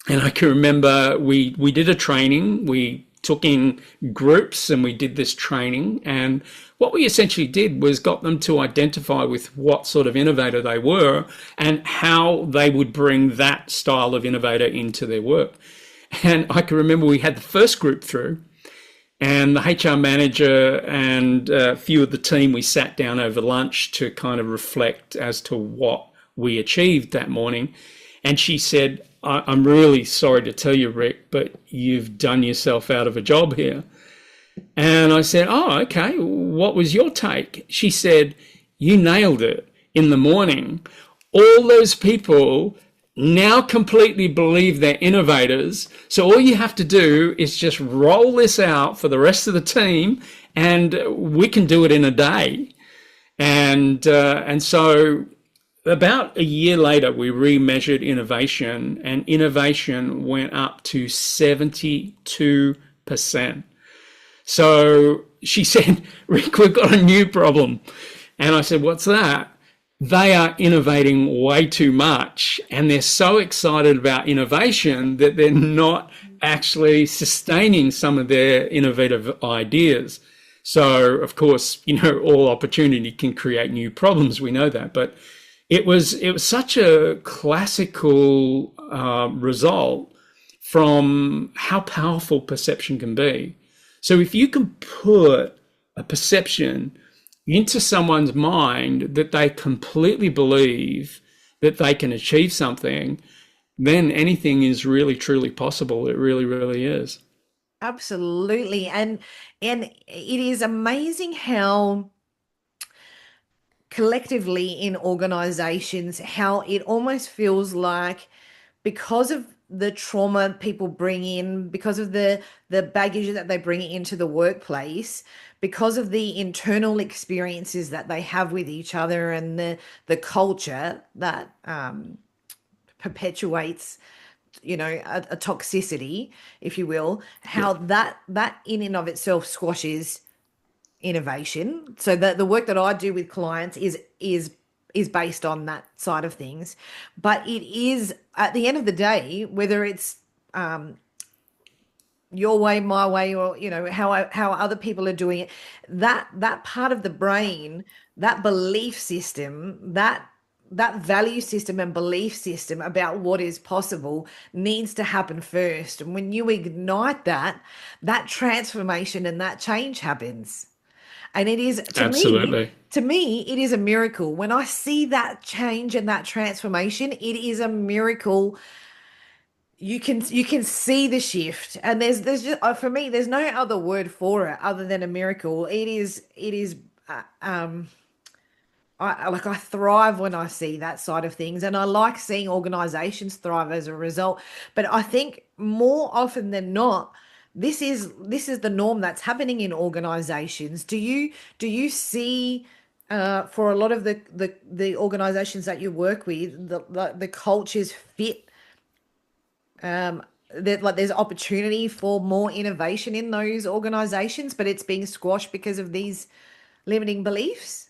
Speaker 2: And I can remember we did a training, we took in groups and we did this training, and what we essentially did was got them to identify with what sort of innovator they were and how they would bring that style of innovator into their work. And I can remember we had the first group through, and the HR manager and a few of the team, we sat down over lunch to kind of reflect as to what we achieved that morning. And she said, I'm really sorry to tell you, Rick, but you've done yourself out of a job here. And I said, oh, okay, what was your take? She said, you nailed it in the morning. All those people now completely believe they're innovators. So all you have to do is just roll this out for the rest of the team, and we can do it in a day. And so about a year later, we remeasured innovation, and innovation went up to 72%. So she said, Rick, we've got a new problem. And I said, what's that? They are innovating way too much, and they're so excited about innovation that they're not actually sustaining some of their innovative ideas. So, of course, all opportunity can create new problems. We know that, but it was such a classical result from how powerful perception can be. So if you can put a perception into someone's mind that they completely believe that they can achieve something, then anything is really, truly possible. It really, really is.
Speaker 1: Absolutely. And it is amazing how collectively in organizations, how it almost feels like, because of the trauma people bring in, because of the baggage that they bring into the workplace, because of the internal experiences that they have with each other, and the culture that perpetuates a toxicity, if you will, how that in and of itself squashes innovation. So that the work that I do with clients is based on that side of things. But it is, at the end of the day, whether it's your way, my way, or how other people are doing it, that part of the brain, that belief system, that value system and belief system about what is possible needs to happen first. And when you ignite that transformation and that change happens. And it is,
Speaker 2: Absolutely.
Speaker 1: to me, it is a miracle. When I see that change and that transformation, it is a miracle. You can see the shift, and there's just, for me, there's no other word for it other than a miracle. It is I thrive when I see that side of things, and I like seeing organizations thrive as a result. But I think more often than not, this is the norm that's happening in organizations. Do you see for a lot of the organizations that you work with, the cultures fit, that like there's opportunity for more innovation in those organizations, but it's being squashed because of these limiting beliefs?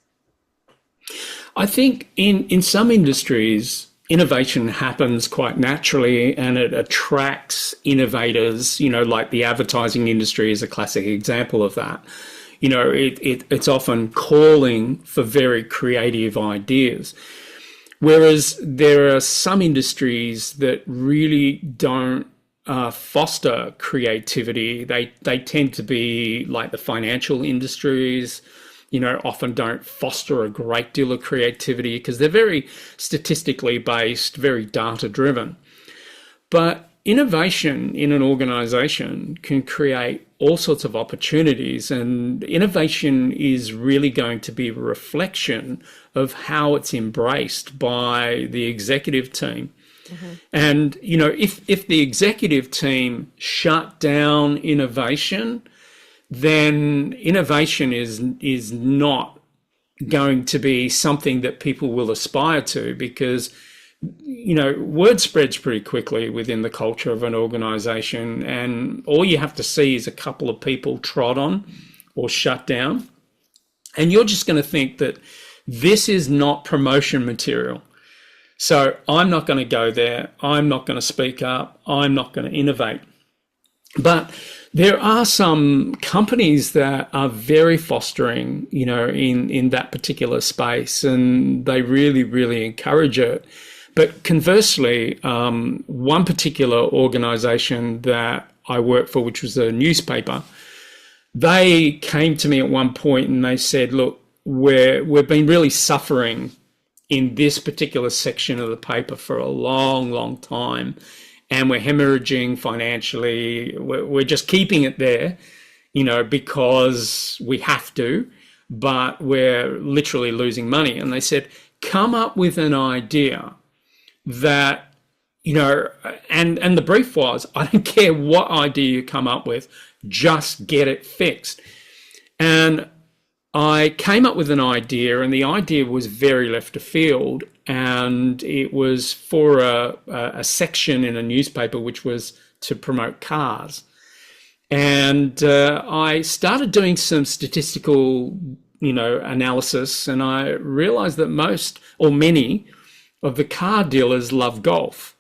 Speaker 2: I think in some industries, innovation happens quite naturally, and it attracts innovators, like the advertising industry is a classic example of that. It's often calling for very creative ideas. Whereas there are some industries that really don't foster creativity. They tend to be like the financial industries, often don't foster a great deal of creativity because they're very statistically based, very data driven. But innovation in an organization can create all sorts of opportunities, and innovation is really going to be a reflection of how it's embraced by the executive team. Mm-hmm. And, if the executive team shut down innovation, then innovation is not going to be something that people will aspire to, because word spreads pretty quickly within the culture of an organization, and all you have to see is a couple of people trod on or shut down, and you're just going to think that this is not promotion material. So I'm not going to go there. I'm not going to speak up. I'm not going to innovate. But there are some companies that are very fostering, in that particular space, and they really, really encourage it. But conversely, one particular organization that I worked for, which was a newspaper, they came to me at one point and they said, look, we've been really suffering in this particular section of the paper for a long, long time, and we're hemorrhaging financially. We're just keeping it there, because we have to, but we're literally losing money. And they said, come up with an idea that, and the brief was, I don't care what idea you come up with, just get it fixed. And I came up with an idea, and the idea was very left of field, and it was for a section in a newspaper which was to promote cars. And I started doing some statistical, analysis, and I realized that many of the car dealers love golf.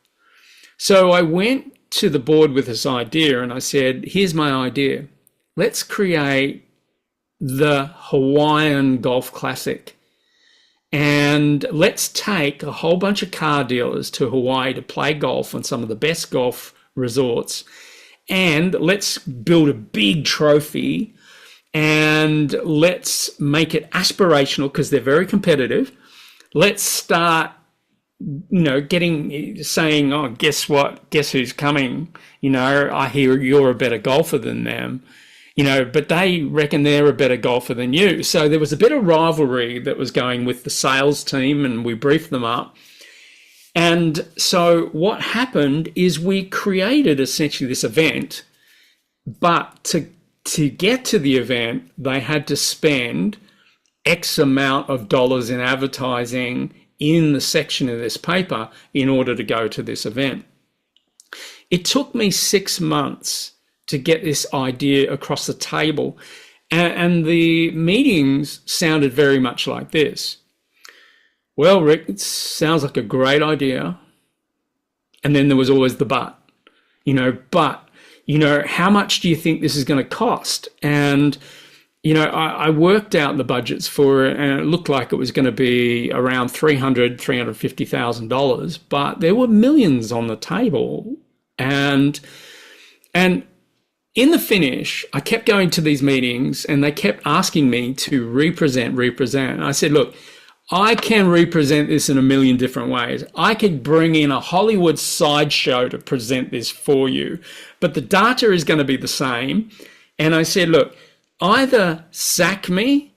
Speaker 2: So I went to the board with this idea, and I said, here's my idea. Let's create the Hawaiian Golf Classic, and let's take a whole bunch of car dealers to Hawaii to play golf on some of the best golf resorts, and let's build a big trophy, and let's make it aspirational because they're very competitive. Let's start saying, oh, guess what? Guess who's coming? I hear you're a better golfer than them, but they reckon they're a better golfer than you. So there was a bit of rivalry that was going with the sales team, and we briefed them up. And so what happened is we created essentially this event, but to get to the event, they had to spend X amount of dollars in advertising in the section of this paper in order to go to this event. It took me 6 months to get this idea across the table, and the meetings sounded very much like this. Well, Rick, it sounds like a great idea. And then there was always the but, how much do you think this is going to cost? And I worked out the budgets for it, and it looked like it was going to be around $350,000, but there were millions on the table. And in the finish, I kept going to these meetings, and they kept asking me to represent. And I said, look, I can represent this in a million different ways. I could bring in a Hollywood sideshow to present this for you, but the data is going to be the same. And I said, look, either sack me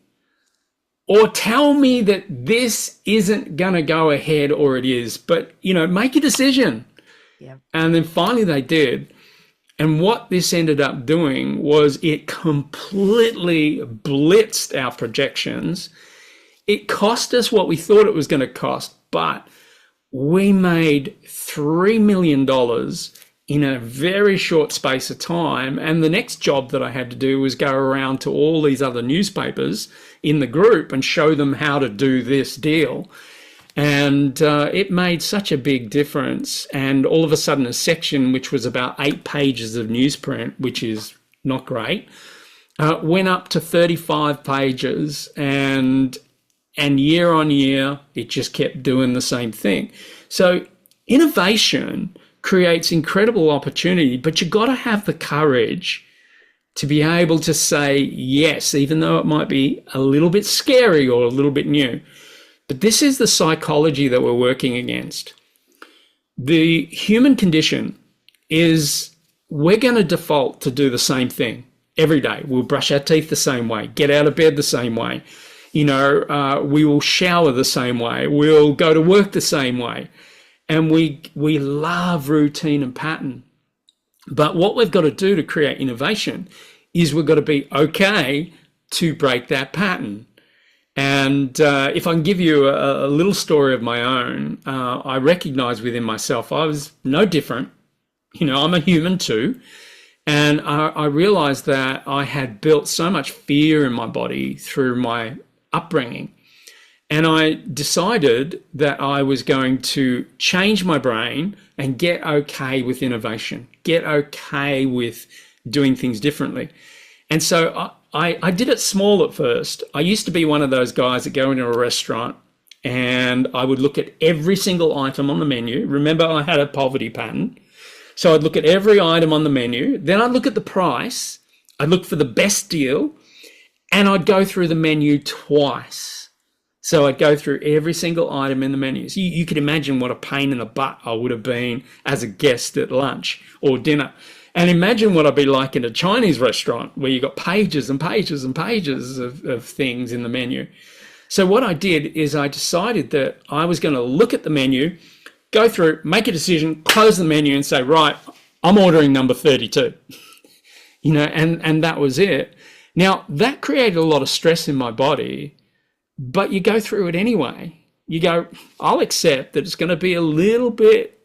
Speaker 2: or tell me that this isn't going to go ahead, or it is, but, make a decision. Yeah. And then finally they did. And what this ended up doing was it completely blitzed our projections. It cost us what we thought it was going to cost, but we made $3 million in a very short space of time. And the next job that I had to do was go around to all these other newspapers in the group and show them how to do this deal. And it made such a big difference. And all of a sudden, a section which was about 8 pages of newsprint, which is not great, went up to 35 pages, and year on year, it just kept doing the same thing. So innovation creates incredible opportunity, but you've got to have the courage to be able to say yes, even though it might be a little bit scary or a little bit new. But this is the psychology that we're working against. The human condition is we're going to default to do the same thing every day. We'll brush our teeth the same way, get out of bed the same way. We will shower the same way. We'll go to work the same way. And we love routine and pattern. But what we've got to do to create innovation is we've got to be okay to break that pattern. And if I can give you a little story of my own, I recognize within myself I was no different. I'm a human too. And I realized that I had built so much fear in my body through my upbringing. And I decided that I was going to change my brain and get okay with innovation, get okay with doing things differently. And so I did it small at first. I used to be one of those guys that go into a restaurant and I would look at every single item on the menu. Remember, I had a poverty pattern. So I'd look at every item on the menu. Then I'd look at the price. I'd look for the best deal, and I'd go through the menu twice. So I'd go through every single item in the menu. So you could imagine what a pain in the butt I would have been as a guest at lunch or dinner. And imagine what I'd be like in a Chinese restaurant where you got pages and pages and pages of things in the menu. So what I did is I decided that I was going to look at the menu, go through, make a decision, close the menu and say, right, I'm ordering number 32, and that was it. Now, that created a lot of stress in my bit you go through it anyway. You go, I'll accept that it's going to be a little bit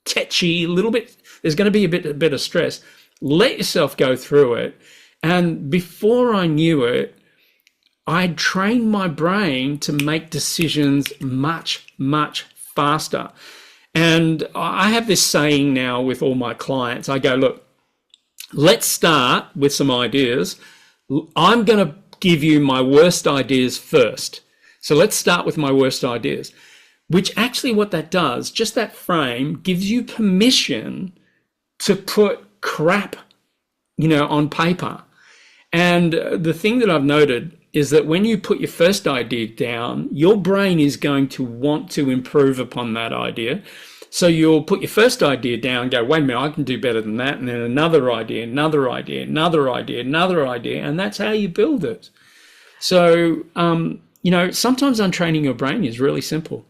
Speaker 2: tetchy, there's going to be a bit of stress. Let yourself go through it. And before I knew it, I'd trained my brain to make decisions much, much faster. And I have this saying now with all my clients. I go, look, let's start with some ideas. I'm going to give you my worst ideas first. So let's start with my worst ideas, which actually what that does, just that frame gives you permission to put crap, on paper. And the thing that I've noted is that when you put your first idea down, your brain is going to want to improve upon that idea. So you'll put your first idea down and go, wait a minute, I can do better than that. And then another idea, another idea, another idea, another idea. And that's how you build it. So, sometimes untraining your brain is really simple.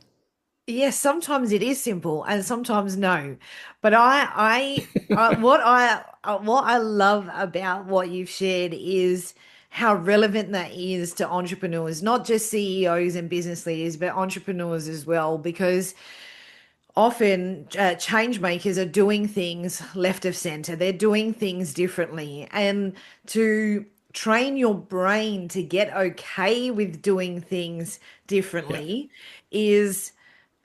Speaker 1: Yes, sometimes it is simple and sometimes no. But what I love about what you've shared is how relevant that is to entrepreneurs, not just CEOs and business leaders, but entrepreneurs as well, because often change makers are doing things left of center. They're doing things differently. And to train your brain to get okay with doing things differently is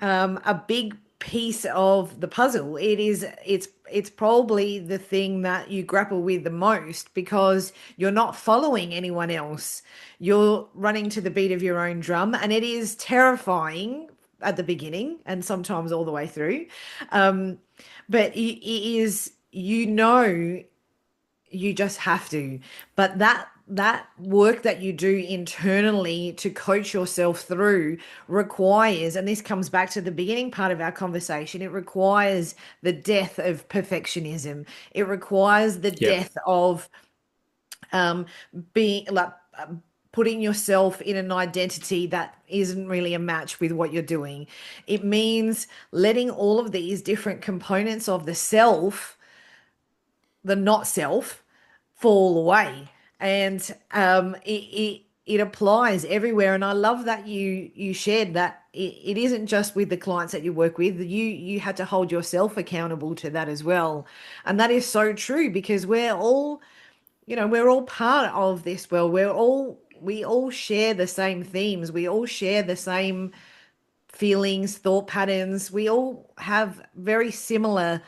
Speaker 1: a big piece of the puzzle. It's probably the thing that you grapple with the most because you're not following anyone else. You're running to the beat of your own drum, and it is terrifying at the beginning and sometimes all the way through. But it is, you just have to. But that work that you do internally to coach yourself through requires, and this comes back to the beginning part of our conversation, it requires the death of perfectionism. It requires the death of being like putting yourself in an identity that isn't really a match with what you're doing. It means letting all of these different components of the self, the not self, fall away. And it applies everywhere. And I love that you shared that it isn't just with the clients that you work with. You had to hold yourself accountable to that as well. And that is so true because we're all part of this world. We all share the same themes. We all share the same feelings, thought patterns. We all have very similar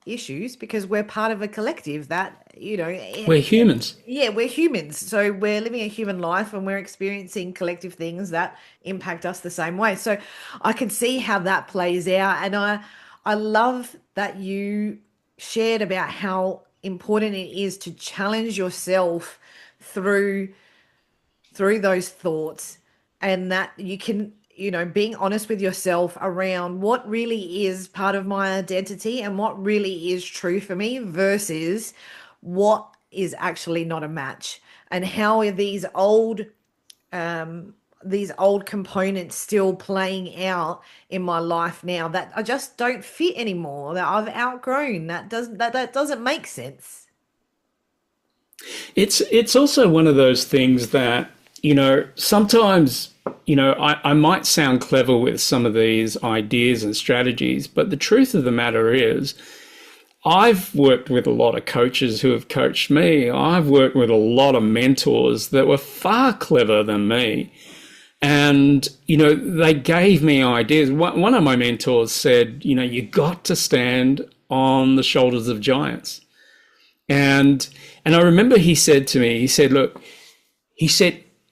Speaker 1: issues because we're part of a collective that,
Speaker 2: we're humans.
Speaker 1: Yeah, we're humans. So we're living a human life and we're experiencing collective things that impact us the same way. So I can see how that plays out. And I love that you shared about how important it is to challenge yourself through those thoughts, and that you can, being honest with yourself around what really is part of my identity and what really is true for me versus what is actually not a match, and how are these old components still playing out in my life now that I just don't fit anymore, that I've outgrown, that doesn't make sense.
Speaker 2: It's also one of those things that, sometimes, I might sound clever with some of these ideas and strategies, but the truth of the matter is I've worked with a lot of coaches who have coached me. I've worked with a lot of mentors that were far clever than me. And, they gave me ideas. One of my mentors said, you got to stand on the shoulders of giants. And I remember he said to me, look,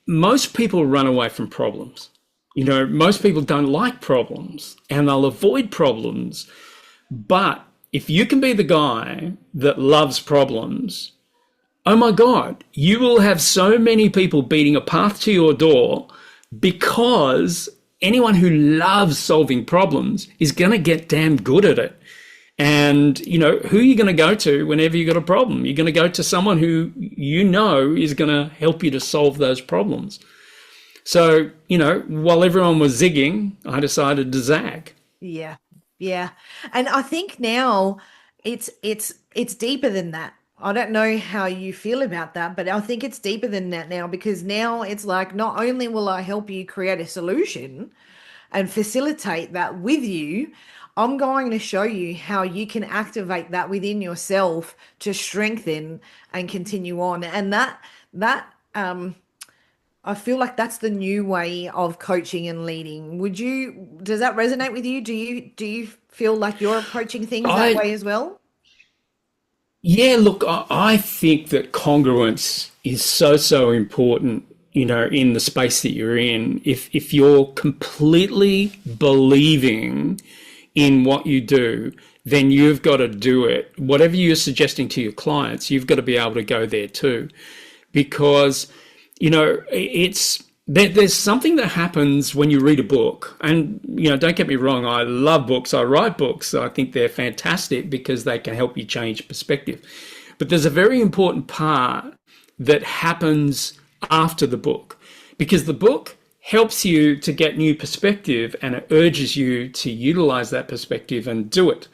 Speaker 2: most people run away from problems. You know, most people don't like problems and they'll avoid problems. But if you can be the guy that loves problems, oh my God, you will have so many people beating a path to your door because anyone who loves solving problems is going to get damn good at it. And, you know, who are you going to go to whenever you got a problem? You're going to go to someone who you know is going to help you to solve those problems. So, you know, while everyone was zigging, I decided to zag.
Speaker 1: Yeah. Yeah. And I think now it's deeper than that. I don't know how you feel about that, but I think it's deeper than that now, because now it's like, not only will I help you create a solution and facilitate that with you, I'm going to show you how you can activate that within yourself to strengthen and continue on. And that I feel like that's the new way of coaching and leading. Does that resonate with you? Do you feel like you're approaching things that
Speaker 2: I,
Speaker 1: way as well?
Speaker 2: yeah, look, I think that congruence is so, so important, you know, in the space that you're in. If you're completely believing in what you do, then you've got to do it. Whatever you're suggesting to your clients, you've got to be able to go there too. Because, you know, there's something that happens when you read a book. And, you know, don't get me wrong, I love books, I write books. I think they're fantastic because they can help you change perspective. But there's a very important part that happens after the book, because the book helps you to get new perspective and it urges you to utilize that perspective and do it.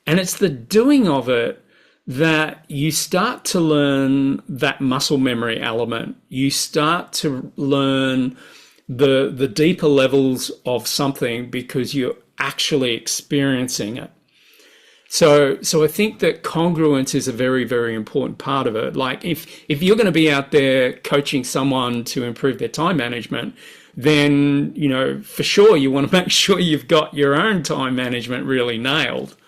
Speaker 2: And it's the doing of it that you start to learn that muscle memory element. You start to learn the deeper levels of something because you're actually experiencing it. So I think that congruence is a very, very important part of it. Like if you're going to be out there coaching someone to improve their time management, then, you know, for sure you want to make sure you've got your own time management really nailed.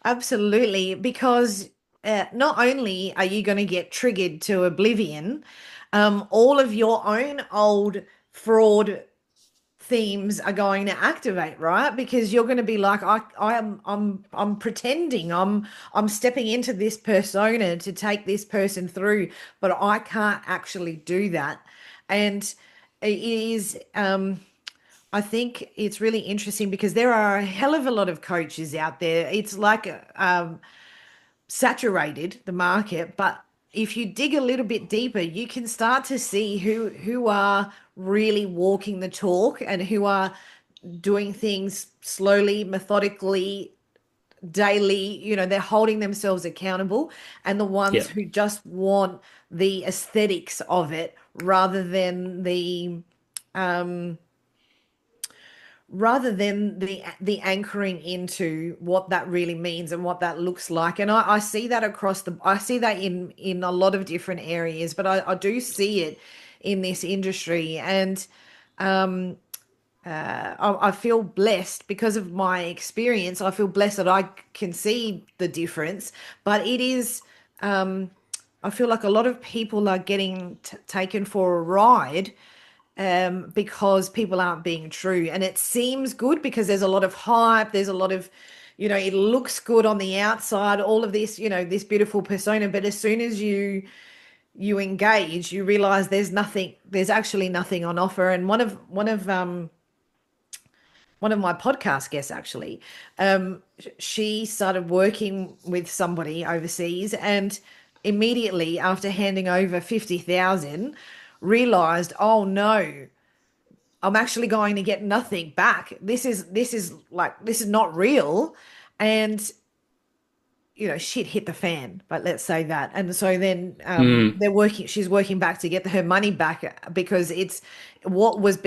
Speaker 1: Absolutely, because not only are you going to get triggered to oblivion, all of your own old fraud themes are going to activate, right? Because you're going to be like, I'm pretending, I'm stepping into this persona to take this person through, but I can't actually do that. And it is, I think it's really interesting because there are a hell of a lot of coaches out there. It's like saturated the market, but if you dig a little bit deeper, you can start to see who are really walking the talk and who are doing things slowly, methodically, daily. You know, they're holding themselves accountable, and the ones
Speaker 2: Yeah.
Speaker 1: who just want the aesthetics of it um rather than the anchoring into what that really means and what that looks like. And I see that I see that in a lot of different areas, but I do see it in this industry. And I feel blessed because of my experience. I feel blessed that I can see the difference, but it is I feel like a lot of people are getting taken for a ride because people aren't being true. And it seems good because there's a lot of hype, there's a lot of, it looks good on the outside, all of this, this beautiful persona. But as soon as you engage, you realize there's actually nothing on offer. And one of my podcast guests actually, she started working with somebody overseas, and immediately after handing over 50,000 realized, oh no, I'm actually going to get nothing back. This is not real. And shit hit the fan, but let's say that. And so then
Speaker 2: Mm.
Speaker 1: she's working back to get her money back, because it's how it was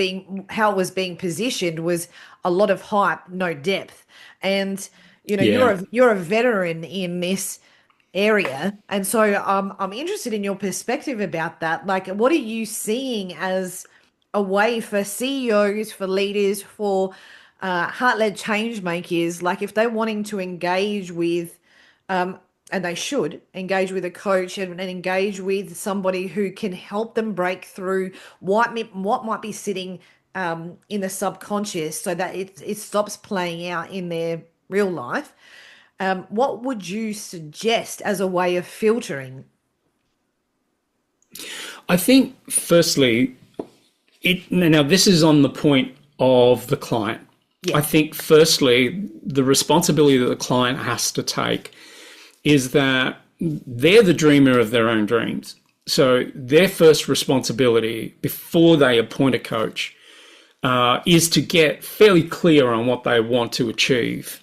Speaker 1: being positioned was a lot of hype, no depth. And
Speaker 2: Yeah.
Speaker 1: you're a veteran in this area, and so I'm interested in your perspective about that. Like, what are you seeing as a way for CEOs, for leaders, for heart-led change makers, like if they're wanting to engage with and they should engage with a coach, and engage with somebody who can help them break through what might be sitting in the subconscious so that it stops playing out in their real life. What would you suggest as a way of filtering?
Speaker 2: I think, firstly, now this is on the point of the client.
Speaker 1: Yeah.
Speaker 2: I think, firstly, the responsibility that the client has to take is that they're the dreamer of their own dreams. So their first responsibility before they appoint a coach is to get fairly clear on what they want to achieve,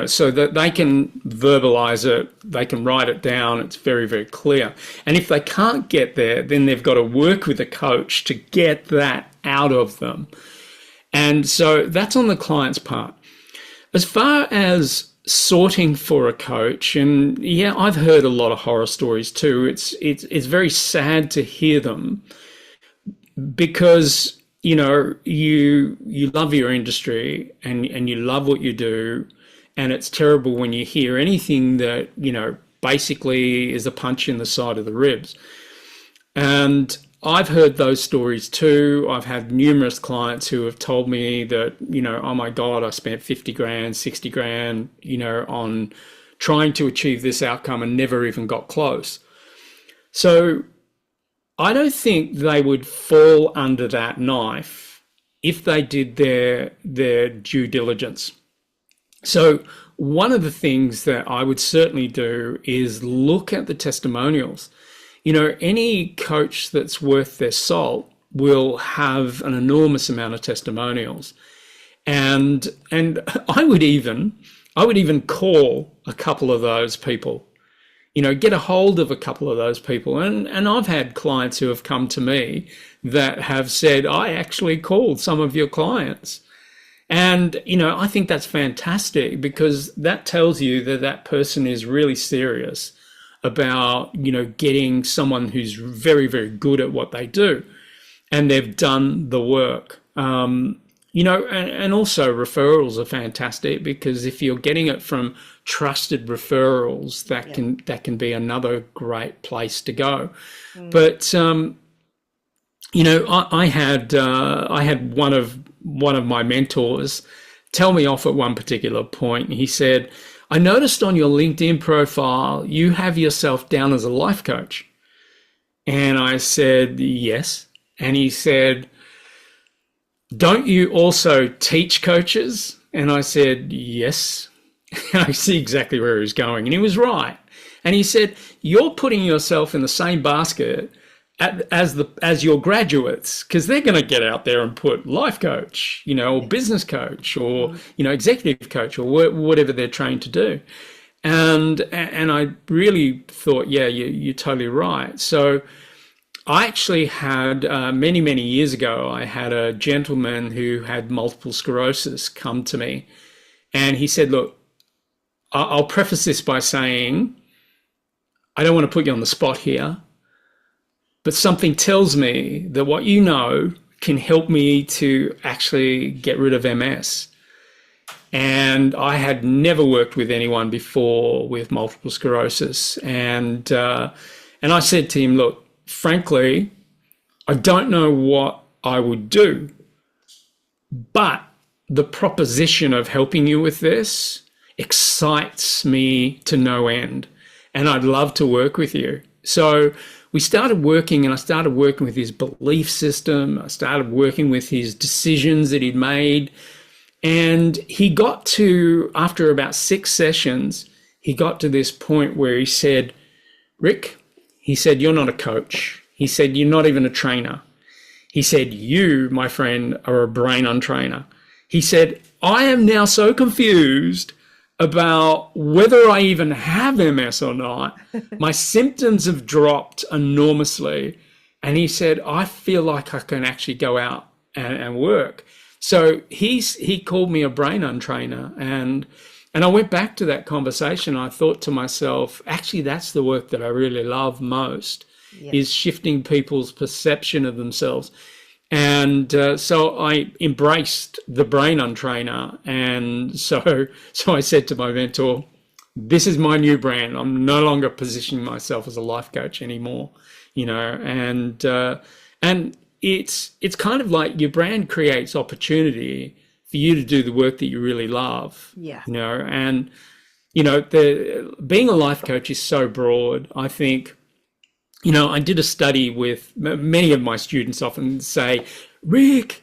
Speaker 2: so that they can verbalize it, they can write it down. It's very, very clear. And if they can't get there, then they've got to work with a coach to get that out of them. And so that's on the client's part. As far as sorting for a coach, and yeah, I've heard a lot of horror stories too. It's very sad to hear them because, you love your industry and you love what you do. And it's terrible when you hear anything that, basically is a punch in the side of the ribs. And I've heard those stories too. I've had numerous clients who have told me that, oh my God, I spent 50 grand, 60 grand, on trying to achieve this outcome and never even got close. So I don't think they would fall under that knife if they did their due diligence. So one of the things that I would certainly do is look at the testimonials. Any coach that's worth their salt will have an enormous amount of testimonials. And I would even call a couple of those people, get a hold of a couple of those people. And I've had clients who have come to me that have said, I actually called some of your clients. And, I think that's fantastic because that tells you that that person is really serious about, getting someone who's very, very good at what they do and they've done the work. And also referrals are fantastic because if you're getting it from trusted referrals, that can be another great place to go. But, I had one of my mentors tell me off at one particular point. He said, I noticed on your LinkedIn profile, you have yourself down as a life coach. And I said, yes. And he said, don't you also teach coaches? And I said, yes. And I see exactly where he was going. And he was right. And he said, you're putting yourself in the same basket as your graduates, because they're going to get out there and put life coach, or business coach, or executive coach, or whatever they're trained to do. And I really thought, yeah, you're totally right. So I actually had many years ago, I had a gentleman who had multiple sclerosis come to me, and he said, look, I'll preface this by saying, I don't want to put you on the spot here, but something tells me that what you know can help me to actually get rid of MS. And I had never worked with anyone before with multiple sclerosis. And I said to him, look, frankly, I don't know what I would do, but the proposition of helping you with this excites me to no end. And I'd love to work with you. So we started working, and I started working with his belief system. I started working with his decisions that he'd made. And he got to, after about 6 sessions, he got to this point where he said, Rick, he said, you're not a coach. He said, you're not even a trainer. He said, you, my friend, are a brain untrainer. He said, I am now so confused about whether I even have MS or not. My symptoms have dropped enormously. And he said, I feel like I can actually go out and work. So he called me a brain untrainer. And I went back to that conversation. I thought to myself, actually, that's the work that I really love most, is shifting people's perception of themselves. And so I embraced the brain untrainer. And so I said to my mentor, this is my new brand. I'm no longer positioning myself as a life coach anymore, and it's kind of like your brand creates opportunity for you to do the work that you really love,
Speaker 1: Yeah.
Speaker 2: and the being a life coach is so broad. I think, I did a study with many of my students often say, Rick,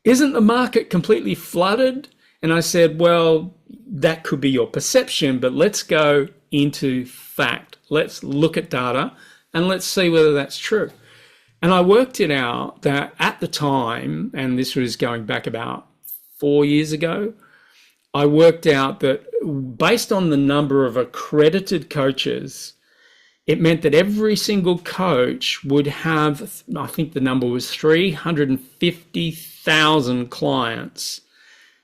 Speaker 2: isn't the market completely flooded? And I said, well, that could be your perception, but let's go into fact. Let's look at data and let's see whether that's true. And I worked it out that at the time, and this was going back about 4 years ago, I worked out that based on the number of accredited coaches, it meant that every single coach would have, I think the number was 350,000 clients.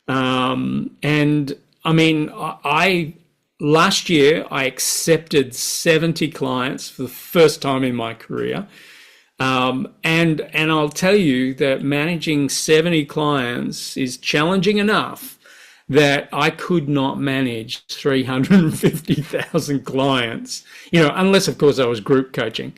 Speaker 2: And I mean, last year I accepted 70 clients for the first time in my career. And I'll tell you that managing 70 clients is challenging enough that I could not manage 350,000 clients, unless of course I was group coaching,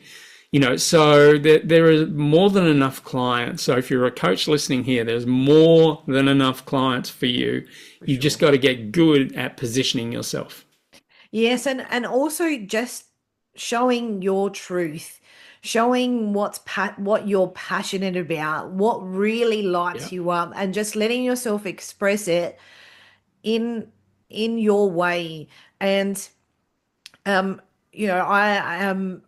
Speaker 2: so there is more than enough clients. So if you're a coach listening here, there's more than enough clients for you. You've just got to get good at positioning yourself.
Speaker 1: Yes, and also just showing your truth, showing what you're passionate about, what really
Speaker 2: Yeah.
Speaker 1: lights you up, and just letting yourself express it in in your way. And I am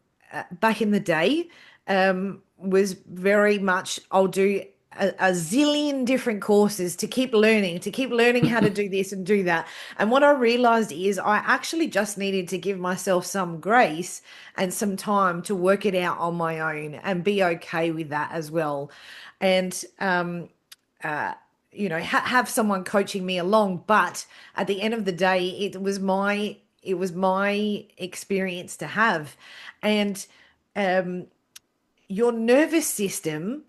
Speaker 1: back in the day, was very much I'll do a zillion different courses to keep learning how to do this and do that. And what I realized is I actually just needed to give myself some grace and some time to work it out on my own and be okay with that as well. And have someone coaching me along, but at the end of the day it was my experience to have. And your nervous system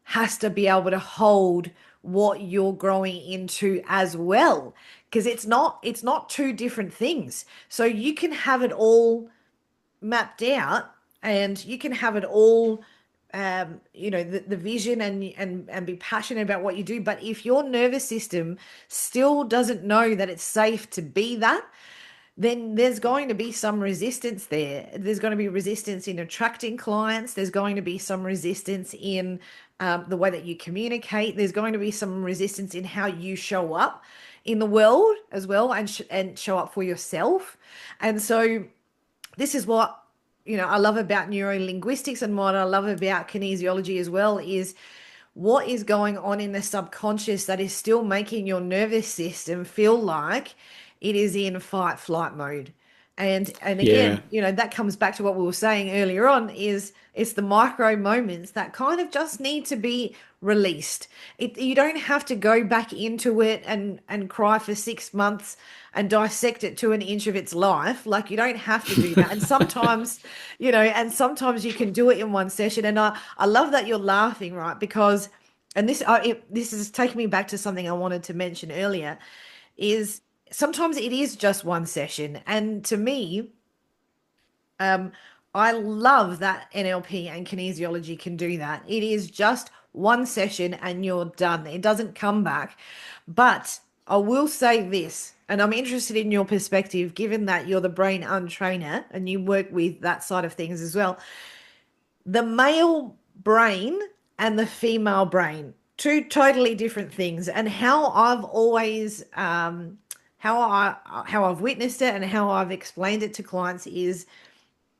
Speaker 1: has to be able to hold what you're growing into as well, because it's not two different things. So you can have it all mapped out, and you can have it all, the vision, and be passionate about what you do. But if your nervous system still doesn't know that it's safe to be that, then there's going to be some resistance there. There's going to be resistance in attracting clients. There's going to be some resistance in the way that you communicate. There's going to be some resistance in how you show up in the world as well, and show up for yourself. And so this is what I love about neurolinguistics, and what I love about kinesiology as well, is what is going on in the subconscious that is still making your nervous system feel like it is in fight flight mode. And
Speaker 2: Yeah.
Speaker 1: again, that comes back to what we were saying earlier on, is it's the micro moments that kind of just need to be released. You don't have to go back into it and cry for 6 months and dissect it to an inch of its life. Like, you don't have to do that. And sometimes, sometimes you can do it in one session. And I love that you're laughing, right? Because, and this is taking me back to something I wanted to mention earlier, is sometimes it is just one session. And to me, I love that NLP and kinesiology can do that. It is just one session and you're done. It doesn't come back. But I will say this, and I'm interested in your perspective, given that you're the Brain Untrainer and you work with that side of things as well. The male brain and the female brain, two totally different things. And how I've always how I've witnessed it and how I've explained it to clients is,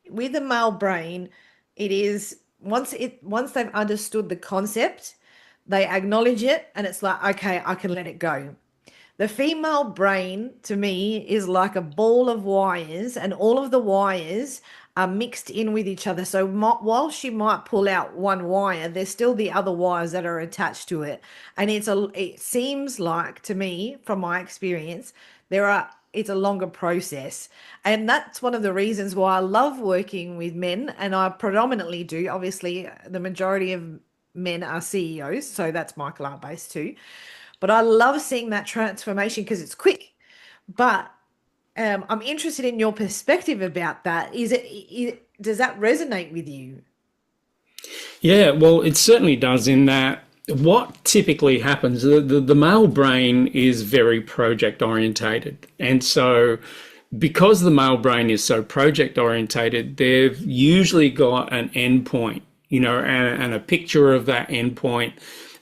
Speaker 1: with the male brain, it is once they've understood the concept, they acknowledge it, and it's like, okay, I can let it go. The female brain, to me, is like a ball of wires, and all of the wires are mixed in with each other. So while she might pull out one wire, there's still the other wires that are attached to it. And it seems like, to me, from my experience, it's a longer process. And that's one of the reasons why I love working with men, and I predominantly do. Obviously, the majority of men are CEOs, so that's my client base too. But I love seeing that transformation because it's quick. But I'm interested in your perspective about that. Does that resonate with you?
Speaker 2: Yeah, well, it certainly does in that what typically happens, the male brain is very project orientated. And so because the male brain is so project orientated, they've usually got an endpoint, and a picture of that endpoint.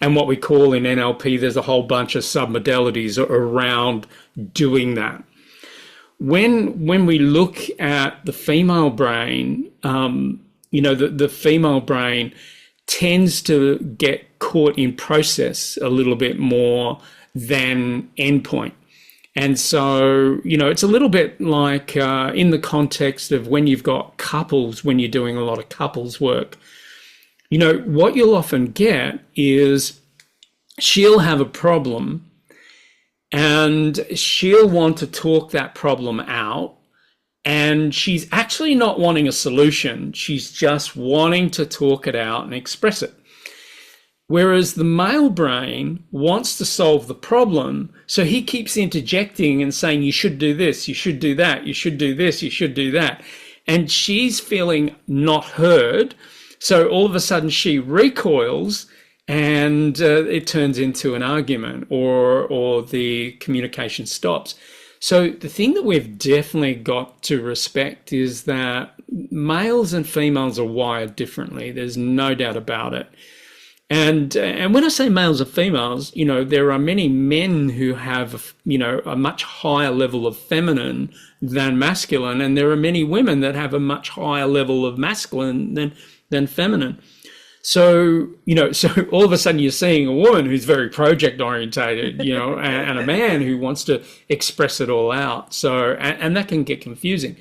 Speaker 2: And what we call in NLP, there's a whole bunch of submodalities around doing that. When we look at the female brain, the female brain tends to get caught in process a little bit more than endpoint. And so, it's a little bit like in the context of when you've got couples, when you're doing a lot of couples work, what you'll often get is she'll have a problem and she'll want to talk that problem out. And she's actually not wanting a solution. She's just wanting to talk it out and express it. Whereas the male brain wants to solve the problem. So he keeps interjecting and saying, you should do this, you should do that, you should do this, you should do that. And she's feeling not heard. So all of a sudden she recoils and it turns into an argument or the communication stops. So the thing that we've definitely got to respect is that males and females are wired differently. There's no doubt about it. And when I say males and females, there are many men who have, a much higher level of feminine than masculine. And there are many women that have a much higher level of masculine than feminine. So, so all of a sudden you're seeing a woman who's very project orientated, and a man who wants to express it all out. So, and that can get confusing.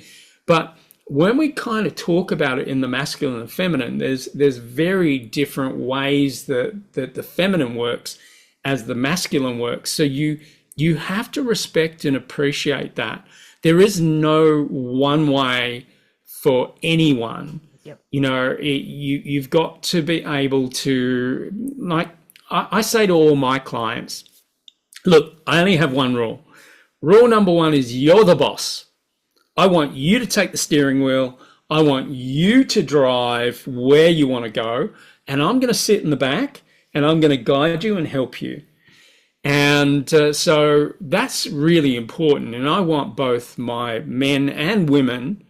Speaker 2: But when we kind of talk about it in the masculine and feminine, there's very different ways that the feminine works as the masculine works. So you have to respect and appreciate that. There is no one way for anyone.
Speaker 1: Yep.
Speaker 2: You've got to be able to, like I say to all my clients, look, I only have one rule. Rule number one is you're the boss. I want you to take the steering wheel. I want you to drive where you want to go. And I'm going to sit in the back and I'm going to guide you and help you. And so that's really important. And I want both my men and women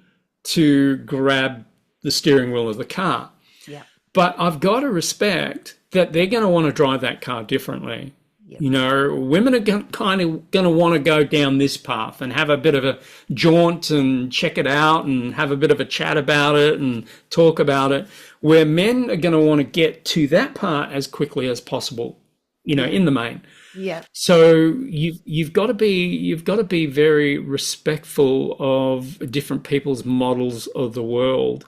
Speaker 2: to grab the steering wheel of the car.
Speaker 1: Yeah.
Speaker 2: But I've got to respect that they're going to want to drive that car differently. Yep. Women are kind of going to want to go down this path and have a bit of a jaunt and check it out and have a bit of a chat about it and talk about it, where men are going to want to get to that part as quickly as possible, in the main.
Speaker 1: Yeah.
Speaker 2: So you've got to be very respectful of different people's models of the world.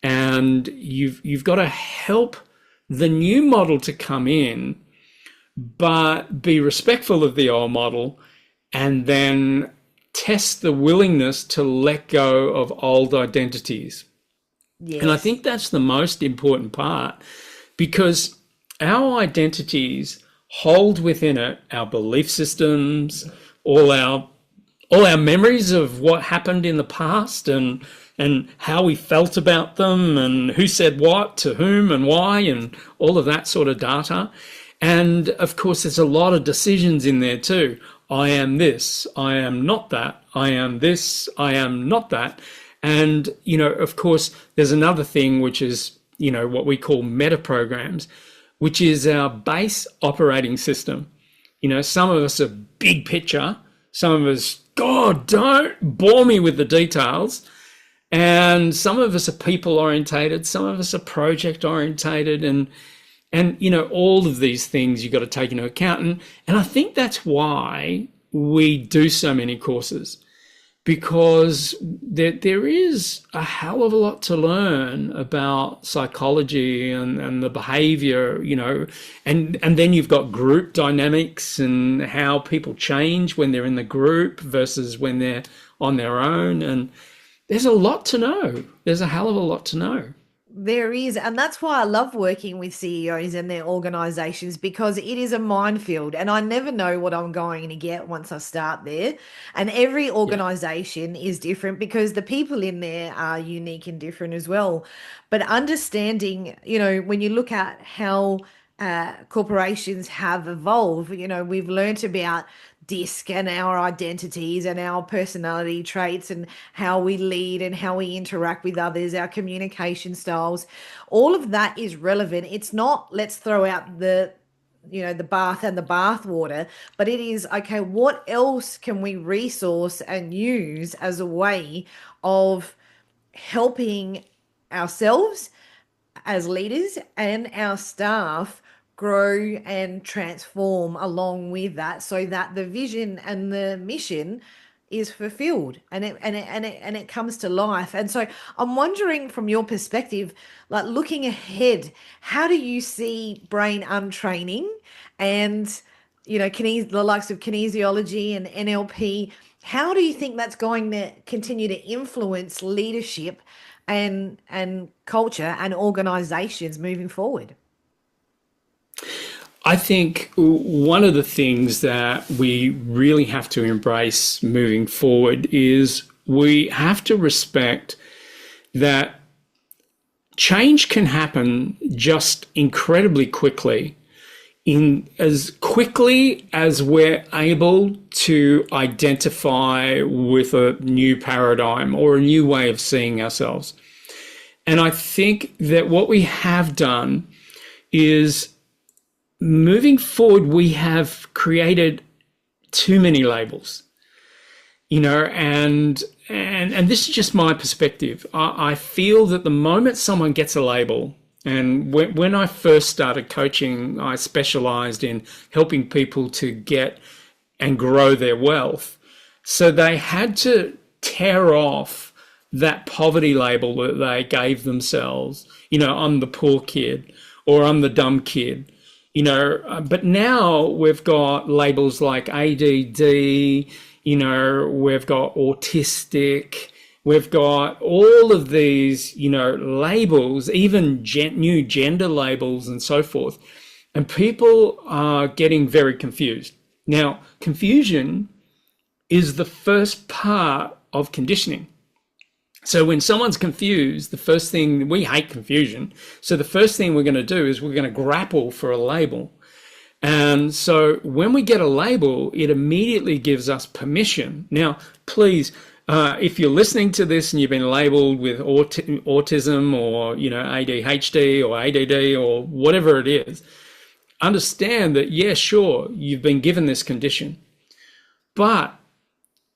Speaker 2: And you've got to help the new model to come in, but be respectful of the old model, and then test the willingness to let go of old identities. Yes. And I think that's the most important part, because our identities hold within it our belief systems, all our memories of what happened in the past and how we felt about them and who said what to whom and why and all of that sort of data. And of course, there's a lot of decisions in there too. I am this, I am not that, I am this, I am not that. And, of course, there's another thing, which is, what we call meta programs, which is our base operating system. Some of us are big picture, some of us, God, don't bore me with the details. And some of us are people orientated, some of us are project orientated, and all of these things you've got to take into account. And I think that's why we do so many courses, because there is a hell of a lot to learn about psychology and the behavior, and then you've got group dynamics and how people change when they're in the group versus when they're on their own. And there's a lot to know. There's a hell of a lot to know.
Speaker 1: There is, and that's why I love working with CEOs and their organizations because it is a minefield, and I never know what I'm going to get once I start there. And every
Speaker 2: Yeah.
Speaker 1: organization is different because the people in there are unique and different as well. But understanding, when you look at how corporations have evolved, we've learnt about disc and our identities and our personality traits and how we lead and how we interact with others, our communication styles. All of that is relevant. It's not let's throw out the bath and the bath water, but it is okay, what else can we resource and use as a way of helping ourselves as leaders and our staff grow and transform along with that so that the vision and the mission is fulfilled and it comes to life. And so I'm wondering from your perspective, like looking ahead, how do you see brain untraining and the likes of kinesiology and NLP, how do you think that's going to continue to influence leadership and culture and organizations moving forward?
Speaker 2: I think one of the things that we really have to embrace moving forward is we have to respect that change can happen just incredibly quickly, in as quickly as we're able to identify with a new paradigm or a new way of seeing ourselves. And I think that what we have done is, moving forward, we have created too many labels, and this is just my perspective. I feel that the moment someone gets a label, and when I first started coaching, I specialized in helping people to get and grow their wealth. So they had to tear off that poverty label that they gave themselves. I'm the poor kid, or I'm the dumb kid. But now we've got labels like ADD, we've got autistic, we've got all of these, labels, even new gender labels and so forth. And people are getting very confused. Now, confusion is the first part of conditioning. So when someone's confused, the first thing, we hate confusion. So the first thing we're going to do is we're going to grapple for a label. And so when we get a label, it immediately gives us permission. Now, please, if you're listening to this and you've been labeled with autism or, ADHD or ADD or whatever it is, understand that, yeah, sure, you've been given this condition. But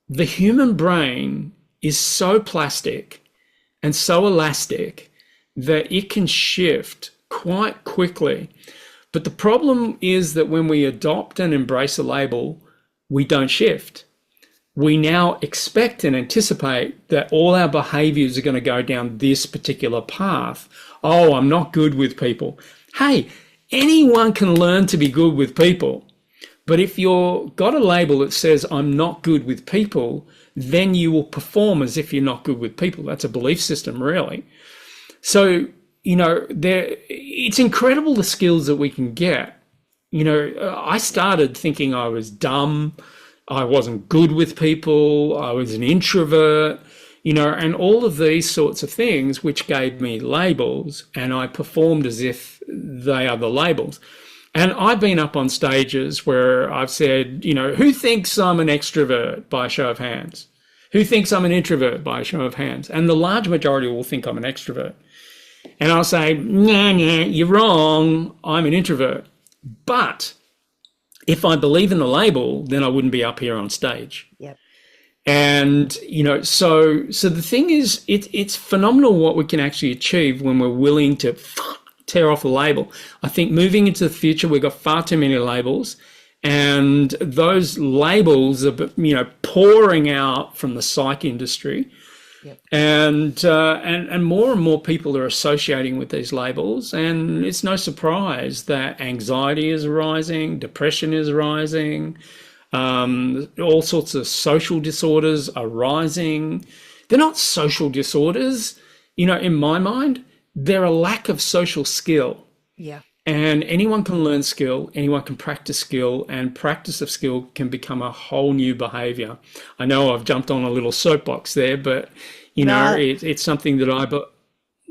Speaker 2: the human brain is so plastic and so elastic that it can shift quite quickly. But the problem is that when we adopt and embrace a label, we don't shift. We now expect and anticipate that all our behaviors are going to go down this particular path. Oh, I'm not good with people. Hey, anyone can learn to be good with people. But if you've got a label that says, I'm not good with people, then you will perform as if you're not good with people. That's a belief system, really. So, it's incredible the skills that we can get. I started thinking I was dumb, I wasn't good with people, I was an introvert, and all of these sorts of things, which gave me labels, and I performed as if they are the labels. And I've been up on stages where I've said, who thinks I'm an extrovert by a show of hands? Who thinks I'm an introvert by a show of hands? And the large majority will think I'm an extrovert. And I'll say, nah, you're wrong. I'm an introvert. But if I believe in the label, then I wouldn't be up here on stage.
Speaker 1: Yep.
Speaker 2: And, so the thing is, it's phenomenal what we can actually achieve when we're willing to tear off the label. I think moving into the future, we've got far too many labels, and those labels are, pouring out from the psych industry.
Speaker 1: Yep.
Speaker 2: And more people are associating with these labels, and it's no surprise that anxiety is rising, depression is rising, all sorts of social disorders are rising. They're not social disorders, in my mind. they're a lack of social skill.
Speaker 1: Yeah.
Speaker 2: And anyone can learn skill, anyone can practice skill, and practice of skill can become a whole new behavior. I know I've jumped on a little soapbox there, but
Speaker 1: No,
Speaker 2: it's something that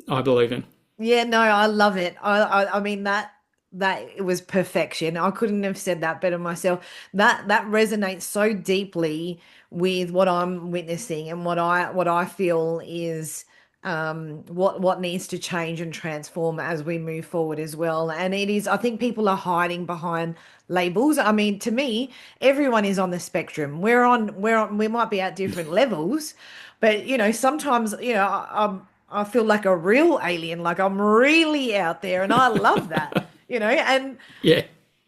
Speaker 2: I believe in.
Speaker 1: yeah, no, I love it. I mean that it was perfection. I couldn't have said that better myself. That resonates so deeply with what I'm witnessing and what I feel is what needs to change and transform as we move forward as well. And it is, I think people are hiding behind labels. I mean, to me, everyone is on the spectrum. We might be at different levels, but sometimes, I feel like a real alien, like I'm really out there, and I love that. And
Speaker 2: Yeah,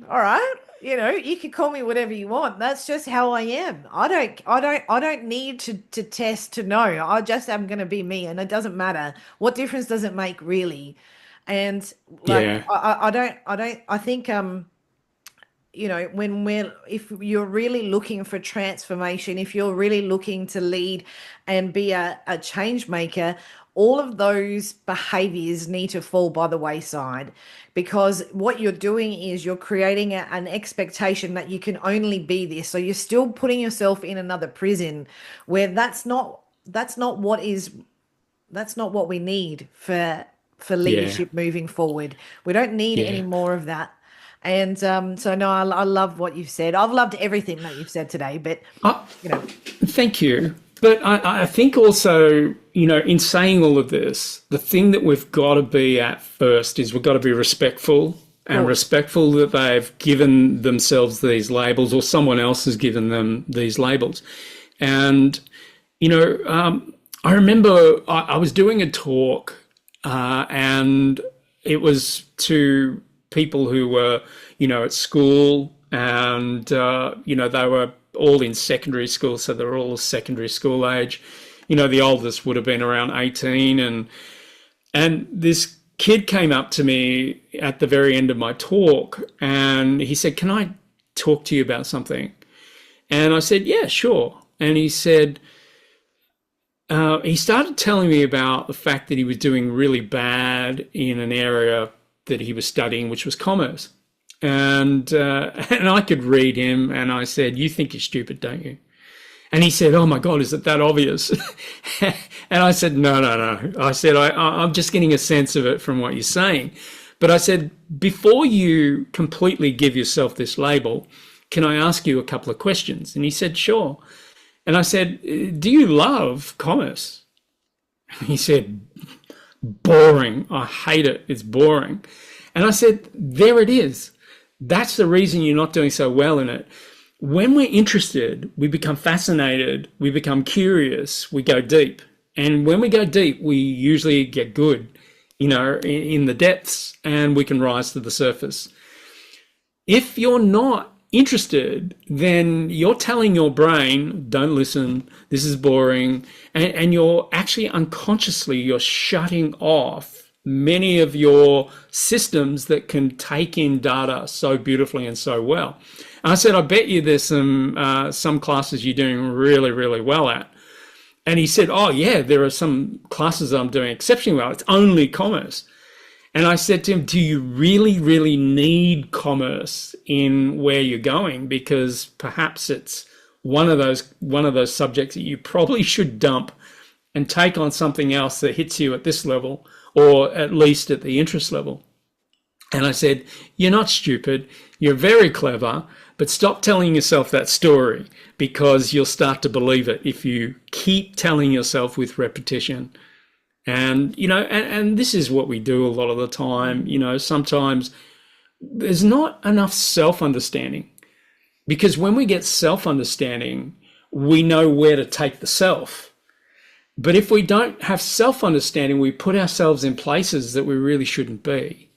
Speaker 1: all right, you can call me whatever you want. That's just how I am. I don't need to test to know. I just am going to be me, and it doesn't matter. What difference does it make, really? And like,
Speaker 2: yeah,
Speaker 1: I think if you're really looking for transformation, if you're really looking to lead and be a change maker, all of those behaviors need to fall by the wayside, because what you're doing is you're creating an expectation that you can only be this. So you're still putting yourself in another prison where that's not what we need for
Speaker 2: yeah,
Speaker 1: leadership moving forward. We don't need any
Speaker 2: yeah.
Speaker 1: more of that. And so no, I love what you've said. I've loved everything that you've said today, but
Speaker 2: I,
Speaker 1: you know,
Speaker 2: Thank you. But I think also, in saying all of this, the thing that we've got to be at first is we've got to be respectful,
Speaker 1: of
Speaker 2: and
Speaker 1: course.
Speaker 2: respectful that they've given themselves these labels, or someone else has given them these labels. And, I remember I was doing a talk, and it was to people who were, at school, and, they were all in secondary school, so they were all secondary school age. The oldest would have been around 18, and this kid came up to me at the very end of my talk, and he said, "Can I talk to you about something?" And I said, "Yeah, sure." And he said, he started telling me about the fact that he was doing really bad in an area that he was studying, which was commerce. And and I could read him, and I said, "You think you're stupid, don't you?" And he said, "Oh my God, is it that obvious?" And I said, "No, no, no." I said, I'm just getting a sense of it from what you're saying. But I said, before you completely give yourself this label, can I ask you a couple of questions? And he said, "Sure." And I said, "Do you love commerce?" And he said, "Boring. I hate it. It's boring." And I said, "There it is. That's the reason you're not doing so well in it. When we're interested, we become fascinated, we become curious, we go deep. And when we go deep, we usually get good, in the depths, and we can rise to the surface. If you're not interested, then you're telling your brain, don't listen, this is boring. And you're actually unconsciously, you're shutting off many of your systems that can take in data so beautifully and so well. And I said, "I bet you there's some classes you're doing really, really well at." And he said, "Oh yeah, there are some classes I'm doing exceptionally well. It's only commerce." And I said to him, "Do you really, really need commerce in where you're going? Because perhaps it's one of those subjects that you probably should dump and take on something else that hits you at this level, or at least at the interest level." And I said, "You're not stupid. You're very clever, but stop telling yourself that story, because you'll start to believe it if you keep telling yourself with repetition." And, and this is what we do a lot of the time. Sometimes there's not enough self-understanding, because when we get self-understanding, we know where to take the self. But if we don't have self-understanding, we put ourselves in places that we really shouldn't be.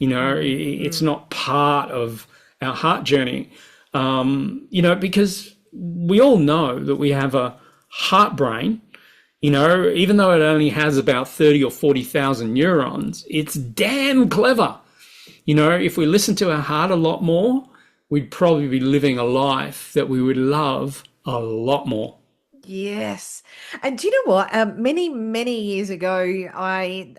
Speaker 2: It's not part of our heart journey, because we all know that we have a heart brain. Even though it only has about 30 or 40,000 neurons, it's damn clever. If we listen to our heart a lot more, we'd probably be living a life that we would love a lot more.
Speaker 1: Yes. And do you know what? Many years ago, I